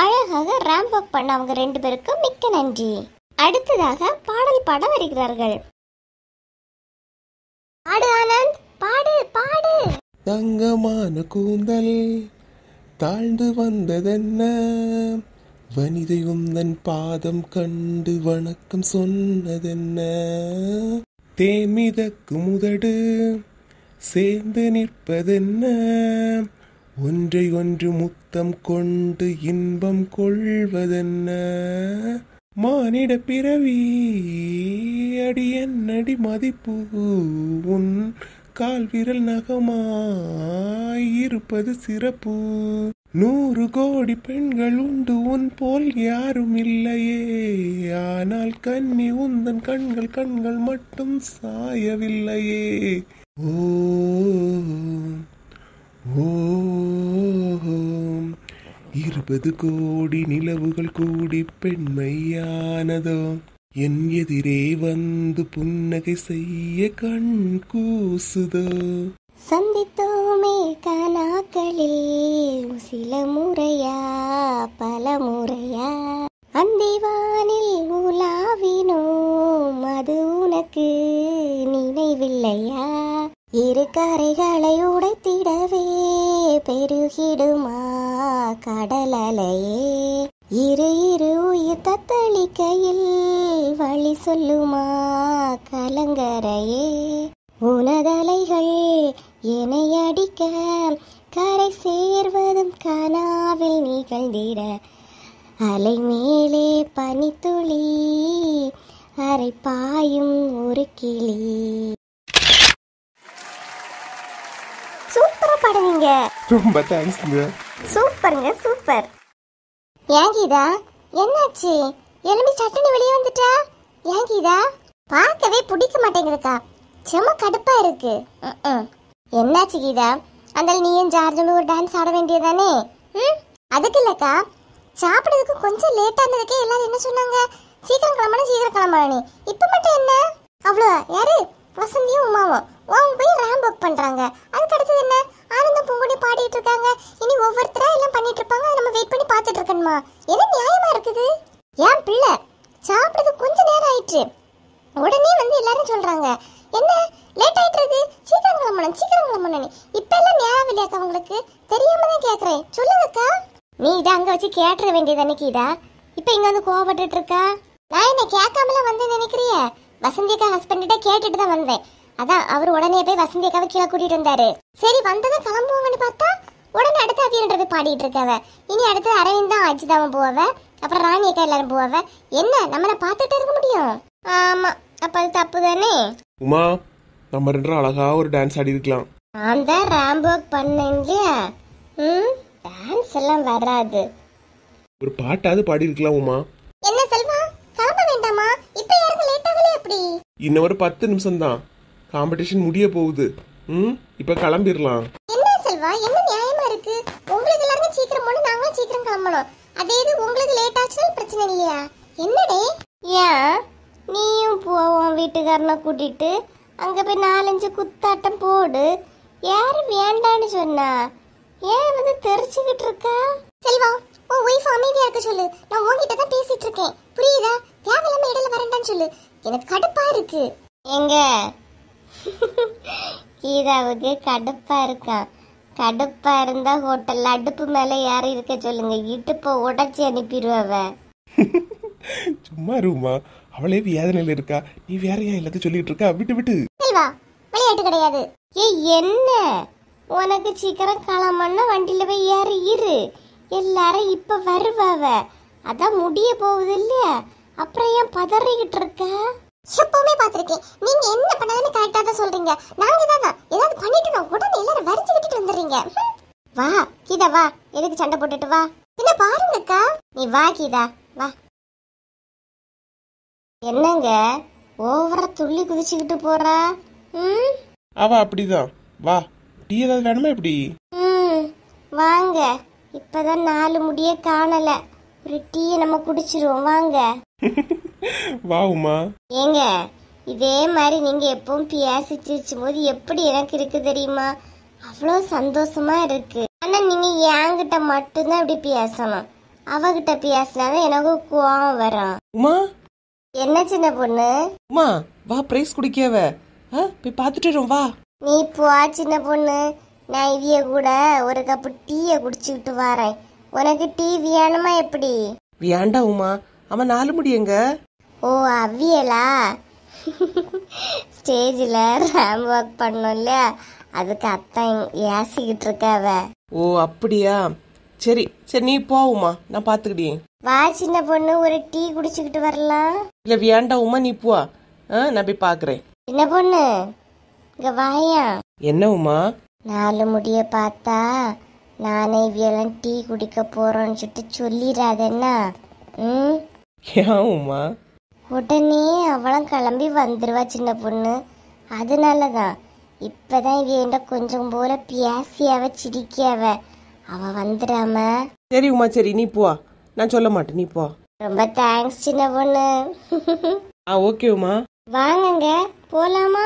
அழகாக ரேம்ப் வாக் பண்ண அவங்க 2 பேருக்கும் மிக்க நன்றி. அடுத்ததாக பாடல் பாட வருகிறார்கள். பாடு ஆனந்த், பாடு பாடு. தங்கமான கூந்தல் தாழ்ந்து வந்ததென்ன, வனிதை உந்தன் பாதம் கண்டு வணக்கம் சொன்னதென்ன, தேன்மிதக்கு முதடு சேர்ந்து நிற்பதென்ன, ஒன்றை ஒன்று முத்தம் கொண்டு இன்பம் கொள்வதென்ன, மானிட பிறவி அடி மதிப்பு, உன் கால் விரல் நகமாய் இருப்பது சிறப்பு, 100 கோடி பெண்கள் உண்டு உன் போல் யாரும் இல்லையே, ஆனால் கன்னி உந்தன் கண்கள் மட்டும் சாயவில்லையே, ஓ ஓ 20 கோடி நிலவுகள் கூடி பெண்மையானதோ, என் எதிரே வந்து புன்னகை செய்ய கண் கூசுதோ, சந்தித்தோமே கனாக்களில் சில முறையா பல முறையா, அந்திவானில் உலாவினோம் அது உனக்கு நினைவில்லையா, 2 கரைகளை உடைத்திடவே பெருகிடுமா கடல் அலையே, 2 உயிர் தத்தளிக்கையில் வழி சொல்லுமா கலங்கரையே, உனதலைகள் என்னை அடிக்க கரை சேர்வதும் கனாவில் நிகழ்ந்திட, அலை மேலே பனித்துளி அரை பாயும் ஒரு கிளி. சூப்பரா பாடுவீங்க. ரொம்ப தேங்க்ஸ்ங்க. சூப்பருங்க, சூப்பர். ஏன் கீதா, என்னாச்சு? எலும்பி சட்டனி வெளியே வந்துட்டா? ஏன் கீதா, பார்க்கவே பிடிக்க மாட்டேங்குதுக்கா, செம கடுப்பா இருக்கு. என்னாச்சு கீதா? அந்த நீயும் ஜார்ஜும் ஒரு டான்ஸ் ஆட வேண்டியதானே? அதுக்கு இல்லக்கா, சாப்பிடுறதுக்கு கொஞ்சம் லேட்டா இருந்ததுக்கே எல்லாரும் என்ன சொன்னாங்க, சீக்கிரம் கிளம்பணும். இப்ப மட்டும் என்ன அவ்வளோ? யாரு வசந்தியும் உமாவும் அவங்க போய் ரேம்ப் வாக் பண்றாங்க. அதுக்கு அடுத்தது என்ன, ஆனந்தம் பூங்குடி பாடிட்டு இருக்காங்க. இனி ஒவ்வொருத்தரா எல்லாம் பண்ணிட்டு இருப்பாங்க, நம்ம வெயிட் பண்ணி பார்த்துட்டு இருக்கணுமா? என்ன நியாயமா இருக்குது? ஏன் பிள்ளை சாப்பிடுறது கொஞ்ச நேரம் ஆயிடுச்சு, உடனே வந்து எல்லாரும் சொல்றாங்க என்ன லேட் ஆயிட்டு இருக்கு, சீக்கிரம் கிளம்பணும். இப்ப எல்லாம் ஞாபகம் இல்லையாக்கா உங்களுக்கு? தெரியாம தான் கேக்குறேன், சொல்லுங்கக்கா. நீ இதை அங்க வச்சு கேட்டுற வேண்டியது அன்னைக்குதா, இப்ப இங்க வந்து கோவப்பட்டு இருக்கா? நான் என்ன கேட்காமலாம் வந்து நினைக்கிறிய? வசந்தி அக்கா ஹஸ்பண்ட கேட்டுட்டு தான் வந்தேன். அதான் அவர் உடனே போய் வசந்தி அக்காவை கீழே கூட்டிட்டு வந்தாரு. சரி வந்ததான் கிளம்புவாங்கன்னு பார்த்தா உடனே அடுத்த அவியன்ற போய் பாடிட்டு இருக்காவ. இனி அடுத்து அரவிந்த் தான் அஜிதாவும் போவ, அப்புறம் ராணி அக்கா எல்லாரும் போவ. என்ன நம்மள பார்த்துட்டு இருக்க முடியும்? ஆமா, அப்ப அது தப்பு தானே. உமா, நம்ம 2 அழகா ஒரு டான்ஸ் ஆடி இருக்கலாம். நான் தான் ரேம்ப் வாக் பண்ணேன் இல்லையா? டான்ஸ் எல்லாம் வராது, ஒரு பாட்டாவது பாடி இருக்கலாம். உமா, என்ன செல்வா, கிளம்ப வேண்டாமா? இப்ப யாருக்கு லேட் ஆகல? எப்படி இன்னும் ஒரு 10 நிமிஷம் தான் காம்படிஷன் முடிய போகுது. இப்ப கிளம்பிடலாம். என்ன செல்வா, என்ன நியாயமா இருக்கு? உங்களுக்கு எல்லாரும் சீக்கிரம் போன, நாங்களும் சீக்கிரம் கிளம்பணும். அதே இது உங்களுக்கு லேட் ஆச்சுன்னா பிரச்சனை இல்லையா? என்னடே, ஏன் நீயும் போவோம் வீட்டுக்காரனை கூட்டிட்டு அங்க போய் 4-5 குத்தாட்டம் போடு. யாரு வேண்டான்னு சொன்னா? ஏன் வந்து தெரிச்சுக்கிட்டு இருக்கா? செல்வா, உன் ஒய்ஃப் அமைதியா இருக்க சொல்லு. நான் உன்கிட்ட தான் பேசிட்டு இருக்கேன், புரியுதா? தேவையில்லாம இடையில வரேன்டான்னு சொல்லு. எனக்கு கடுப்பா இருக்கு. எங்க கீதாவுக்கு கடுப்பா இருக்கான். கடுப்பா இருந்தா ஹோட்டல்ல அடுப்பு மேல யாரும் இருக்க சொல்லுங்க, இடுப்ப உடைச்சி அனுப்பிடுவ. சும்மா இருமா, அவளே வேதனையில இருக்கா, நீ வேற ஏன் எல்லாத்தையும் சொல்லிட்டு இருக்கா? விட்டு விட்டு. செல்வா, விளையாட்டு கிடையாது. என்ன உனக்கு சீக்கிரம் காலாமன்னா வண்டியில போய் ஏறி இரு. எல்லாரும் இப்ப வருவாவ, அதான் முடிய போகுது இல்லையா? அப்புறம் ஏன் பதறிக்கிட்டு இருக்க? எப்பவுமே பாத்திருக்கேன், நீங்க என்ன பண்ணாதுன்னு கரெக்டா தான் சொல்றீங்க. நாங்க தான் ஏதாவது பண்ணிட்டு உடனே எல்லாரும் வரிச்சு விட்டுட்டு வந்துடுறீங்க. வா கீதா வா, எதுக்கு சண்டை போட்டுட்டு வா. என்ன பாருங்கக்கா, நீ வா கீதா வா. என்னங்க ஓவரா துள்ளி குதிச்சுக்கிட்டு போறா? அவ அப்படிதான். வா, டீ ஏதாவது வேணுமா? எப்படி? வாங்க, இப்பதான் 4 முடிய காணல, ஒரு டீயை நம்ம குடிச்சிருவோம் வாங்க. வா உமா. ஏங்க இதே மாதிரி நீங்க எப்பவும் பேசிச்சிருச்சும் போது எப்படி எனக்கு இருக்கு தெரியுமா? அவ்வளோ சந்தோஷமா இருக்கு. ஆனா நீங்க என்கிட்ட மட்டும்தான் இப்படி பேசணும், அவகிட்ட பேசினாதான் எனக்கு கோவம் வரும். உமா என்ன சின்ன பொண்ணு? உமா வா, பிரைஸ் குடிக்கவ போய் பார்த்துட்டு வா. நீ போ சின்ன பொண்ணு, நான் இவிய கூட ஒரு கப்பு டீயை குடிச்சுக்கிட்டு வரேன். உனக்கு டீ வேணுமா எப்படி? வேண்டாம் உமா, அவன் 4 முடி எங்க? ஓ அவியலா, ஸ்டேஜில் ரேம் வாக் பண்ணோம்ல, அதுக்கு அத்தான் ஏசிக்கிட்டு இருக்காவ. ஓ அப்படியா, சரி சரி நீ போவுமா, நான் பாத்துக்கிட்டேன். வா சின்ன பொண்ணு, ஒரு டீ குடிச்சுக்கிட்டு வரலாம். இல்ல வேண்டாம் உமா, நீ போ, நான் போய் பாக்குறேன். சின்ன பொண்ணு இங்க வாயா. என்ன உமா? 4 முடிய பார்த்தா நானே இவியெல்லாம் டீ குடிக்க போறோன்னு சொல்லிடாதேன்னா. ஏன் உமா? உடனே அவளும் கிளம்பி வந்துருவா சின்ன பொண்ணு, அதனாலதான் இப்பதான் இவ கொஞ்சம் போல பேசியாவ சிரிக்காவ, அவ வந்துடாம. சரி உமா சரி நீ போ, நான் சொல்ல மாட்டேன், நீ போ. ரொம்ப தேங்க்ஸ் சின்ன பொண்ணு. ஓகே உமா. வாங்கங்க போலாமா?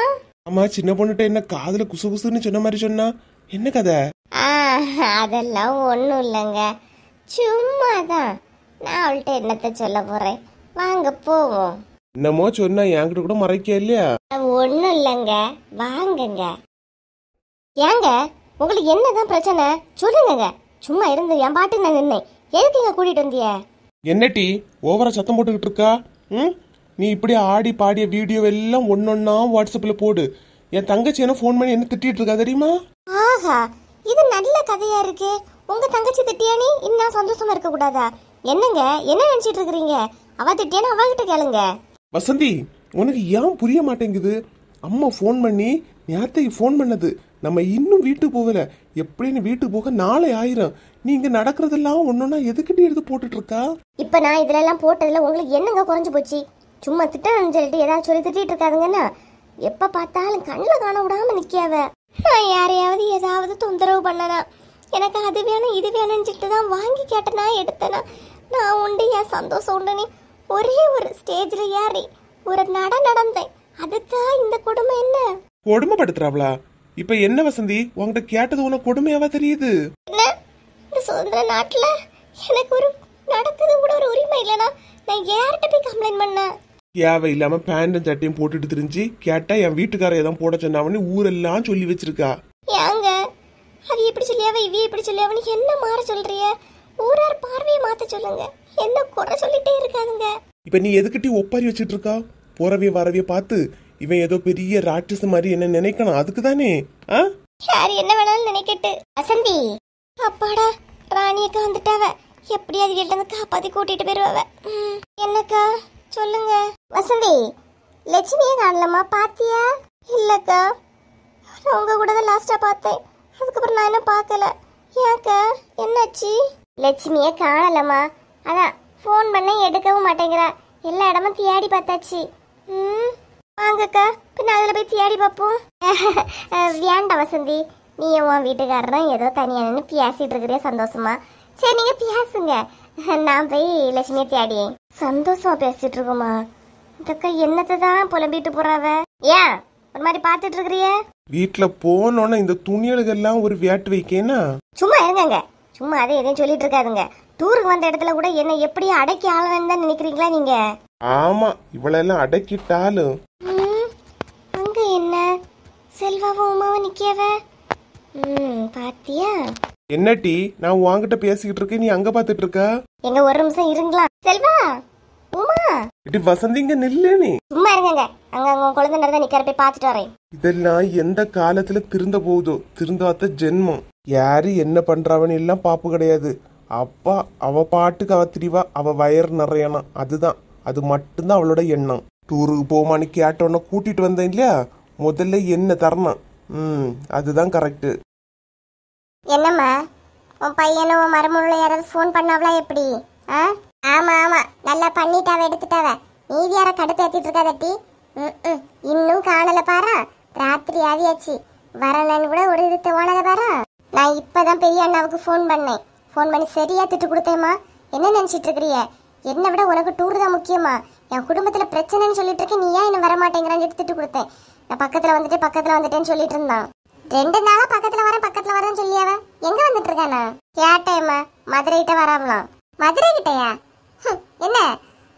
ஆமா, சின்ன பொண்ணுட்ட என்ன காதுல குசு குசுன்னு சொன்ன மாதிரி சொன்னா? என்ன கதை? அதெல்லாம் ஒண்ணும் இல்லைங்க, சும்மாதான். நான் அவள்கிட்ட என்னத்த சொல்ல போறேன், வாங்க போவோம். என்னமோ சொன்னா என்கிட்ட கூட மறைக்க இல்லையா? ஒண்ணும் இல்லைங்க, வாங்கங்க. ஏங்க உங்களுக்கு என்னதான் பிரச்சனை சொல்லுங்க. சும்மா இருந்து என் பாட்டு நான் நின்னேன், எதுக்கு இங்க கூட்டிட்டு வந்திய? என்ன டீ ஓவரா சத்தம் போட்டுக்கிட்டு இருக்கா? நீ இப்படி ஆடி பாடிய வீடியோ எல்லாம் ஒன்னொன்னா வாட்ஸ்அப்ல போடு. என் தங்கச்சி என்ன போன் பண்ணி என்ன திட்டிட்டு இருக்கா தெரியுமா? ஆஹா, இது நல்ல கதையா இருக்கு. உங்க தங்கச்சி திட்டியானி இன்னும் சந்தோஷமா இருக்க கூடாதா? என்னங்க என்ன நினைச்சிட்டு இருக்கீங்க? அவ திட்டியானு அவகிட்ட கேளுங்க. வசந்தி, உனக்கு ஏன் புரிய மாட்டேங்குது? அம்மா போன் பண்ணி நேரத்தைக்கு போன் பண்ணது, நம்ம இன்னும் வீட்டுக்கு போகல, எப்படின்னு வீட்டுக்கு போக நாளை ஆயிரும். நீ இங்க நடக்கிறதெல்லாம் ஒன்னொன்னா எதுக்கிட்டு எடுத்து போட்டுட்டு இருக்கா? இப்ப நான் இதுல எல்லாம் போட்டதுல உங்களுக்கு என்னங்க குறைஞ்சு போச்சு? சும்மா திட்டணும்னு சொல்லிட்டு ஏதாவது சொல்லி திட்டிட்டு இருக்காதுங்கன்னா, எப்ப பார்த்தாலும் கண்ணில் காண விடாம நிக்காவ. நான் யாரையாவது ஏதாவது தொந்தரவு பண்ணனா, எனக்கு அது வேணும் இது வேணும்னு சொல்லிட்டு தான் வாங்கி கேட்டனா எடுத்தனா. நான் உண்டு என் சந்தோஷம் உண்டுன்னு ஒரே ஒரு ஸ்டேஜ்ல ஏறி ஒரு நடந்தேன். அதுக்கா இந்த கொடுமை என்ன? கொடுமைப்படுத்துறாவளா? இப்ப என்ன வசந்தி, உங்ககிட்ட கேட்டது உனக்கு கொடுமையாவா தெரியுது? என்ன இந்த சுதந்திர நாட்டுல எனக்கு ஒரு நடக்குது கூட ஒரு உரிமை இல்லைனா நான் யார்கிட்ட போய் கம்ப்ளைண்ட் பண்ணேன்? தேவை இல்லாம பேண்டும் சட்டையும் போட்டுட்டு தெரிஞ்சு கேட்டா என் வீட்டுக்கார ஏதாவது போட சொன்னாவன்னு ஊரெல்லாம் சொல்லி வச்சிருக்கா. ஏங்க அது எப்படி சொல்லியாவ இவி எப்படி சொல்லியாவன்னு என்ன மாற சொல்றிய? ஊரார் பார்வையை மாத்த சொல்லுங்க, என்ன குறை சொல்லிட்டே இருக்காதுங்க. இப்ப நீ எதுக்கிட்டி ஒப்பாரி வச்சிட்டு இருக்கா? போறவிய வரவிய பார்த்து இவன் ஏதோ பெரிய ராட்சச மாதிரி என்ன நினைக்கணும், அதுக்கு தானே? யார் என்ன வேணாலும் நினைக்கட்டு. வசந்தி அப்பாடா, ராணியக்கா வந்துட்டாவ, எப்படியாவது வீட்டுல இருந்து காப்பாத்தி கூட்டிட்டு போயிருவாவ. என்னக்கா சொல்லுங்க. வசந்தி லட்சுமியே காணலமா, பாத்தியா? இல்லக்கா, நான் உங்க கூட தான் லாஸ்டா பார்த்தேன், அதுக்கப்புறம் நான் என்ன பார்க்கல. ஏக்கா என்னாச்சு? லட்சுமியே காணலமா, அதான் ஃபோன் பண்ண எடுக்கவும் மாட்டேங்கிறா, எல்லா இடமும் தேடி பார்த்தாச்சு. வாங்கக்கா, பின்ன அதில் போய் தேடி பார்ப்போம். வேண்டாம் வசந்தி, நீ உன் வீட்டுக்காரரும் ஏதோ தனியானு பேசிட்டு இருக்கிறே சந்தோஷமா. சரி நீங்க பேசுங்க, நான் போய் லட்சுமியை தேடியேன். சந்தோஷமா பேசிட்டு இருக்கோமா? இந்த என்னத்தை தான் புலம்பிட்டு போறாவ? ஏன் ஒரு மாதிரி பார்த்துட்டு இருக்கிறிய? வீட்டுல போனோன்னா இந்த துணியலுகெல்லாம் ஒரு வேட்டு வைக்கேனா? சும்மா இருங்கங்க, சும்மா அதை எதையும் சொல்லிட்டு இருக்காதுங்க. டூருக்கு வந்த இடத்துல கூட என்ன எப்படி அடக்கி ஆளவேன்னு தான் நினைக்கிறீங்களா நீங்க? ஆமா, இவளெல்லாம் அடக்கிட்டாலும் அங்க என்ன செல்வாவும் உமாவும் நிக்கவ. பாத்தியா? என்ன டி, நான் உன்கிட்ட பேசிக்கிட்டு இருக்கேன், நீ அங்க பாத்துட்டு இருக்க? எங்க ஒரு நிமிஷம் இருங்களா? செல்வா, உமா. இடி வசந்திங்க நில்லு நீ. சும்மா இருங்க, அங்க அங்க குழந்தை நடந்தா நிக்கிற போய் பாத்துட்டு வரேன். இதெல்லாம் எந்த காலத்துல திருந்த போகுதோ, திருந்தாத்த ஜென்மம். யாரு என்ன பண்றவன்னு எல்லாம் பாப்பு கிடையாது. அப்பா அவ பாட்டுக்கு அவ திரிவா, அவ வயர் நிறையணும், அதுதான், அது மட்டும்தான் அவளோட எண்ணம். டூருக்கு போமான்னு கேட்டோன்னு கூட்டிட்டு வந்தேன் இல்லையா, முதல்ல என்ன தரணும். அதுதான் கரெக்டு. என்னம்மா, உன் பையனும் உன் மருமகளும் யாராவது ஃபோன் பண்ணாவளா எப்படி? ஆமா ஆமா, நல்லா பண்ணிட்டாவ, எடுத்துட்டாவ. நீதி யார கடுப்பு ஏத்திட்டு இருக்காதட்டி. இன்னும் காணல பாரா, ராத்திரி ஆவியாச்சு. வரலன்னு கூட ஒரு இது தோணல பாரா. நான் இப்பதான் பெரிய அண்ணாவுக்கு ஃபோன் பண்ணேன். ஃபோன் பண்ணி சரியா திட்டு கொடுத்தேம்மா. என்ன நினைச்சிட்டு இருக்கிறிய? என்னை விட உனக்கு டூர் தான் முக்கியமா? என் குடும்பத்துல பிரச்சனைன்னு சொல்லிட்டு இருக்கேன், நீ ஏன் இன்னும் வர மாட்டேங்கிறான்னு திட்டு கொடுத்தேன். நான் பக்கத்துல வந்துட்டேன்னு சொல்லிட்டு இருந்தான். 2 நாளா பக்கத்துல வரேன்னு சொல்லியாவ. எங்க வந்துட்டு இருக்கானா? கேட்டேம்மா, மதுரை கிட்ட வராமலாம். மதுரை கிட்டயா? என்ன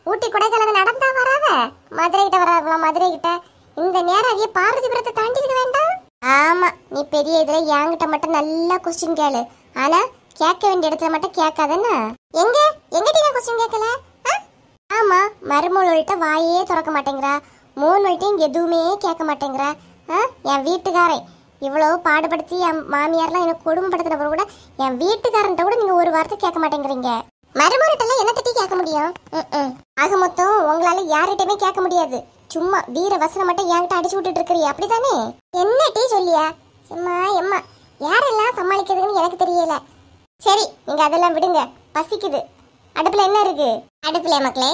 ஊட்டி கொடைக்கானல் நடந்தா வராவ? மதுரை கிட்ட வராவலாம். மதுரை கிட்ட இந்த நேரம் அவைய பார்வதிபுரத்தை தாண்டி இருக்க வேண்டாம்? ஆமா, நீ பெரிய இதுல என்கிட்ட மட்டும் நல்லா கொஸ்டின் கேளு. ஆனா கேட்க வேண்டிய இடத்துல மட்டும் கேட்காதன்னா. எங்கிட்ட நான் கொஸ்டின் கேட்கல. ஆமா, மருமகள்கிட்ட வாயே திறக்க மாட்டேங்கிறா. 3 வயட்டையும் எதுவுமே கேட்க மாட்டேங்கிறா. என் வீட்டுக்காரன் இவ்வளவு பாடுபடுத்தி என் மாமியார்லாம் எனக்கு கொடுமைப்படுத்தின கூட என் வீட்டுக்காரன்ட்ட கூட நீங்க ஒரு வார்த்தை கேட்க மாட்டேங்கிறீங்க. மருமகள்கிட்ட என்ன தட்டி கேட்க முடியும்? ஆக மொத்தம் உங்களால யார்கிட்டயுமே கேட்க முடியாது. சும்மா வீர வசனம் மட்டும் என்கிட்ட அடிச்சு விட்டுட்டு இருக்கிறீ, அப்படித்தானே? என்ன டீ சொல்லியா? எம்மா யாரெல்லாம் சமாளிக்கிறதுன்னு எனக்கு தெரியல. சரி, நீங்க அதெல்லாம் விடுங்க, பசிக்குது. அடுப்புல என்ன இருக்கு? அடுப்புல மக்களே,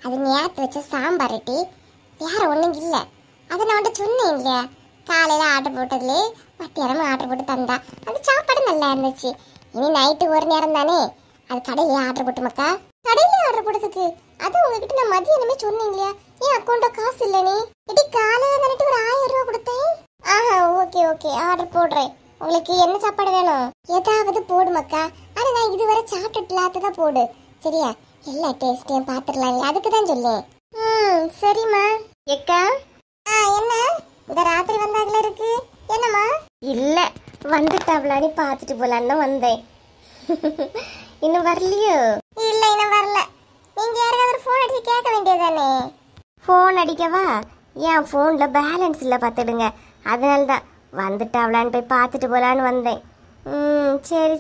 அது நேத்து வச்ச சாம்பார் டீ, வேற ஒண்ணும் இல்ல. அதை நான் உன்கிட்ட சொன்னேன் இல்லையா, காலையில ஆர்டர் போட்டதுலே மத்தியானமும் ஆர்டர் போட்டு தந்தா. அது சாப்பாடு நல்லா இருந்துச்சு. இனி நைட்டு ஒரு நேரம் தானே, அது கடையில ஆர்டர் போட்டு மக்கா. கடையில ஆர்டர் போட்டதுக்கு அது உங்ககிட்ட நான் மதியானமே சொன்னேன் இல்லையா, என் அக்கௌண்ட்ல காசு இல்ல. நீ இடி காலையில தானே ஒரு 1000 ரூபாய் கொடுத்தேன். ஓகே ஆர்டர் போடுறேன். உங்களுக்கு என்ன சாப்பாடு வேணும்? ஏதாவது போடு மக்கா. ஆனா நான் இதுவரை சாப்பிட்டுலாத்ததான் போடு, சரியா? எல்லா டேஸ்டையும் பாத்துடலாம், அதுக்கு தான் சொல்லேன். சரிம்மா. எக்கா, என்ன இந்த ராத்திரி வந்தாங்களா இருக்கு? என்னம்மா? இல்ல, வந்துட்டாவளான்னு பாத்துட்டு போலான்னு வந்தேன். இன்னும் வரலையோ? இல்ல, இன்னும் வரல. நீங்க யாராவது ஃபோன் அடிச்சு கேட்க வேண்டியதானே? ஃபோன் அடிக்கவா? என் ஃபோன்ல பேலன்ஸ் இல்ல பாத்துடுங்க, அதனால்தான் வந்துட்டாவளான்னு போய் பார்த்துட்டு போலான்னு வந்தேன்.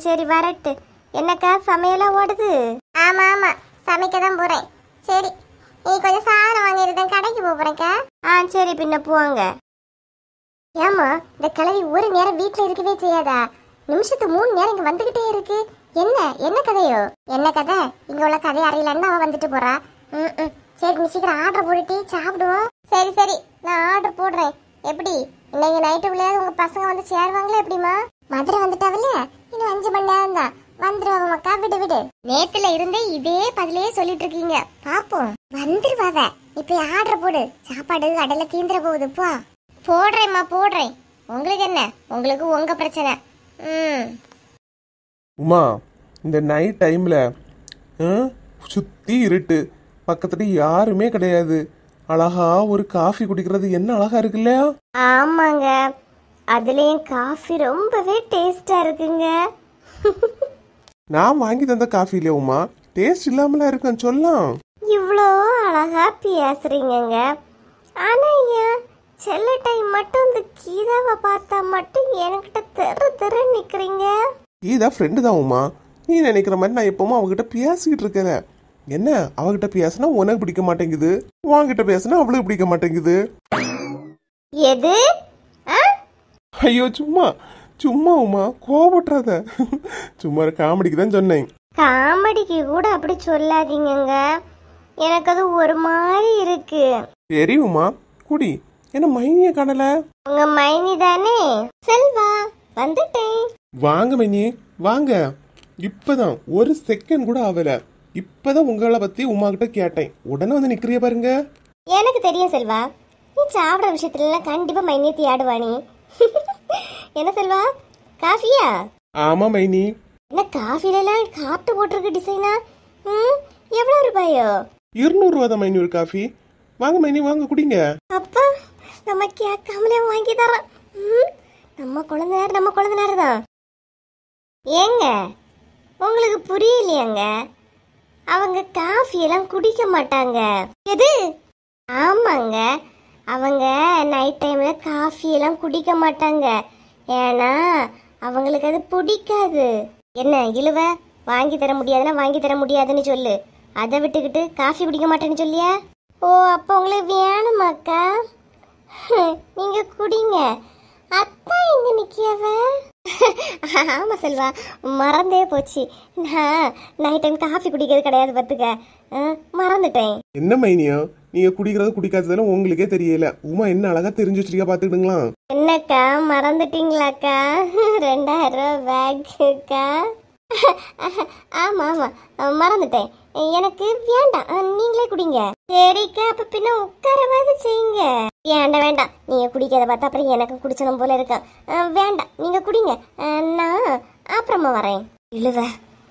சரி வரட்டு. என்னக்கா சமையலா ஓடுது? ஆமா சமைக்க தான் போறேன். சரி, நீ கொஞ்சம் சாதனம் வாங்கிருந்தேன், கடைக்கு போறேன்க்கா. சரி, பின்ன போவாங்க. ஏமா, இந்த கிழவி ஒரு நேரம் வீட்டுல இருக்கவே செய்யாதா? நிமிஷத்துக்கு 3 நேரம் இங்க வந்துகிட்டே இருக்கு. என்ன கதையோ? என்ன கதை? இங்க உள்ள கதை அறியலன்னு அவ வந்துட்டு போறா. சரி, நீ சீக்கிரம் ஆர்டர் போட்டுட்டு சாப்பிடுவோம். சரி, நான் ஆர்டர் போடுறேன். எப்படி இன்னைக்கு நைட்டுக்குள்ளேயாவது உங்க பசங்க வந்து சேருவாங்களா எப்படிமா? மதுரை வந்துட்டாவில்ல, இன்னும் 5 மணி நேரம் தான் வந்துருவாங்க மக்கா. விடு. நேத்துல இருந்தே இதே பதிலே சொல்லிட்டு இருக்கீங்க, பாப்போம். வந்துருவாவ. இப்ப ஆர்டர் போடு, சாப்பாடு கடையில தீந்துற போகுது. போ. போடுறேம்மா, போடுறேன். உங்களுக்கு என்ன? உங்களுக்கு உங்க பிரச்சனை. உமா, இந்த நைட் டைம்ல சுத்தி இருட்டு, பக்கத்துல யாருமே கிடையாது, அழகா ஒரு காஃபி குடிக்கிறது என்ன அழகா இருக்கு இல்லையா? ஆமாங்க, அதுலயும் காஃபி ரொம்பவே டேஸ்டா இருக்குங்க. நான் வாங்கி தந்த காஃபி இல்லையா உமா, டேஸ்ட் இல்லாமல இருக்குன்னு சொல்லலாம். இவ்வளோ அழகா பேசுறீங்க, ஆனா ஏன் சில டைம் மட்டும் இந்த கீதாவை பார்த்தா மட்டும் என்கிட்ட தெரு நிக்கிறீங்க? கீதா ஃப்ரெண்டு தான் உமா, நீ நினைக்கிற மாதிரி நான் எப்பவும் அவகிட்ட பேசிக்கிட்டு இருக்கேன். என்ன, அவகிட்ட பேசினா உனக்கு பிடிக்க மாட்டேங்குது, உன்கிட்ட பேசினா அவளுக்கு பிடிக்க மாட்டேங்குது. எது? ஐயோ, சும்மா உமா, கோபப்படாத. சும்மா காமெடிக்கு தான் சொன்னேன். காமெடிக்கு கூட அப்படி சொல்லாதீங்க, எனக்கு அது ஒரு மாதிரி இருக்கு. சரி உமா, குடி. என்ன மைனிய காணல? உங்க மைனி தானே? செல்வா, வந்துட்டேன். வாங்க மைனி, வாங்க. இப்பதான் ஒரு செகண்ட் கூட ஆகல, இப்பதான் உங்களை பத்தி உமா கிட்ட கேட்டேன், உடனே வந்து நிக்கிறிய பாருங்க. எனக்கு தெரியும் செல்வா, நீ சாப்பிட விஷயத்துல எல்லாம் கண்டிப்பா மைனியை தேடுவானி. என்ன செல்வா, காஃபியா? ஆமா மைனி. என்ன காஃபில எல்லாம் காட்டு போட்டிருக்கு டிசைனா? எவ்வளவு ரூபாயோ? 200 ரூபா தான் மைனி ஒரு காஃபி. வாங்க மைனி, வாங்க குடிங்க. அப்பா, நம்ம கேட்காமலே வாங்கி தரோம். ம், நம்ம குழந்தைனார் தான். ஏங்க உங்களுக்கு புரியலையாங்க? அவங்க காஃபி எல்லாம் குடிக்க மாட்டாங்க. எது? ஆமாங்க, அவங்க நைட் டைம்ல காஃபி எல்லாம் குடிக்க மாட்டாங்க. ஏன்னா அவங்களுக்கு அது பிடிக்காது. என்ன இழுவ? வாங்கி தர முடியாதுன்னா வாங்கி தர முடியாதுன்னு சொல்லு. அதை விட்டுக்கிட்டு காஃபி குடிக்க மாட்டேன்னு சொல்லியா? ஓ, அப்போ உங்களுக்கு வேணுமாக்கா? நீங்க குடிங்க. அத்தா எங்க நிக்கியவ? ஆமா செல்வா, மறந்தே போச்சு. நான் நைட் டைம் காஃபி குடிக்கிறது கிடையாது பார்த்துக்க. மறந்துட்டேன். என்ன மைனியா, நீங்க குடிக்கிறது குடிக்காததெல்லாம் உங்களுக்கே தெரியல. உமா என்ன அழகா தெரிஞ்சு வச்சிருக்கா பாத்துக்கிடுங்களா. என்னக்கா மறந்துட்டீங்களாக்கா? 2000 ரூபா பேக்குக்கா? ஆமா ஆமா, மறந்துட்டேன். எனக்கு வேண்டாம், நீங்களே குடிங்க. சரிக்கா, அப்ப பின்ன உட்காரவாது செய்யுங்க. வேண்டாம் வேண்டாம், நீங்க குடிக்கிறத பார்த்தா அப்புறம் எனக்கு குடிச்சணும் போல இருக்கா. வேண்டாம், நீங்க குடிங்க. நான் அப்புறமா வரேன். இழுவ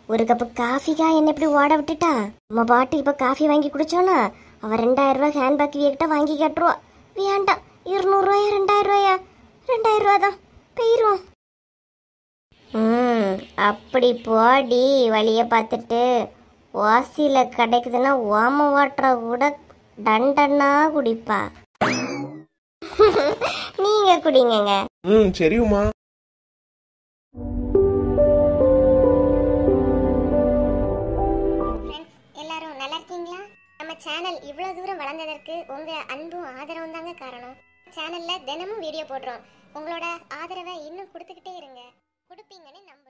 ஒரு கப்பு காஃபிக்கா என்ன இப்படி ஓட விட்டுட்டா? நம்ம பாட்டு இப்ப காஃபி வாங்கி குடிச்சோன்னா அவ 2000 ரூபாய் ஹேண்ட்பேக் கிட்ட வாங்கி கட்டுருவா. வேண்டாம், 200 ரூபாயா 2000 ரூபாயா? 2000 ரூபா தான், போயிருவோம். அப்படி போடி வழிய பார்த்துட்டு. வாசியில கிடைக்குதுன்னா ஓம வாட்டரை கூட டண்டன்னா குடிப்பா. நீங்க குடிங்க. சரி உமா. எல்லாரும் நல்லா இருக்கீங்களா? நம்ம சேனல் இவ்வளவு தூரம் வளர்ந்ததற்கு உங்க அன்பும் ஆதரவும் தாங்க காரணம். சேனல்ல தினமும் வீடியோ போடுறோம். உங்களோட ஆதரவை இன்னும் கொடுத்துக்கிட்டே இருங்க. கொடுப்பீங்கன்னு நம்ப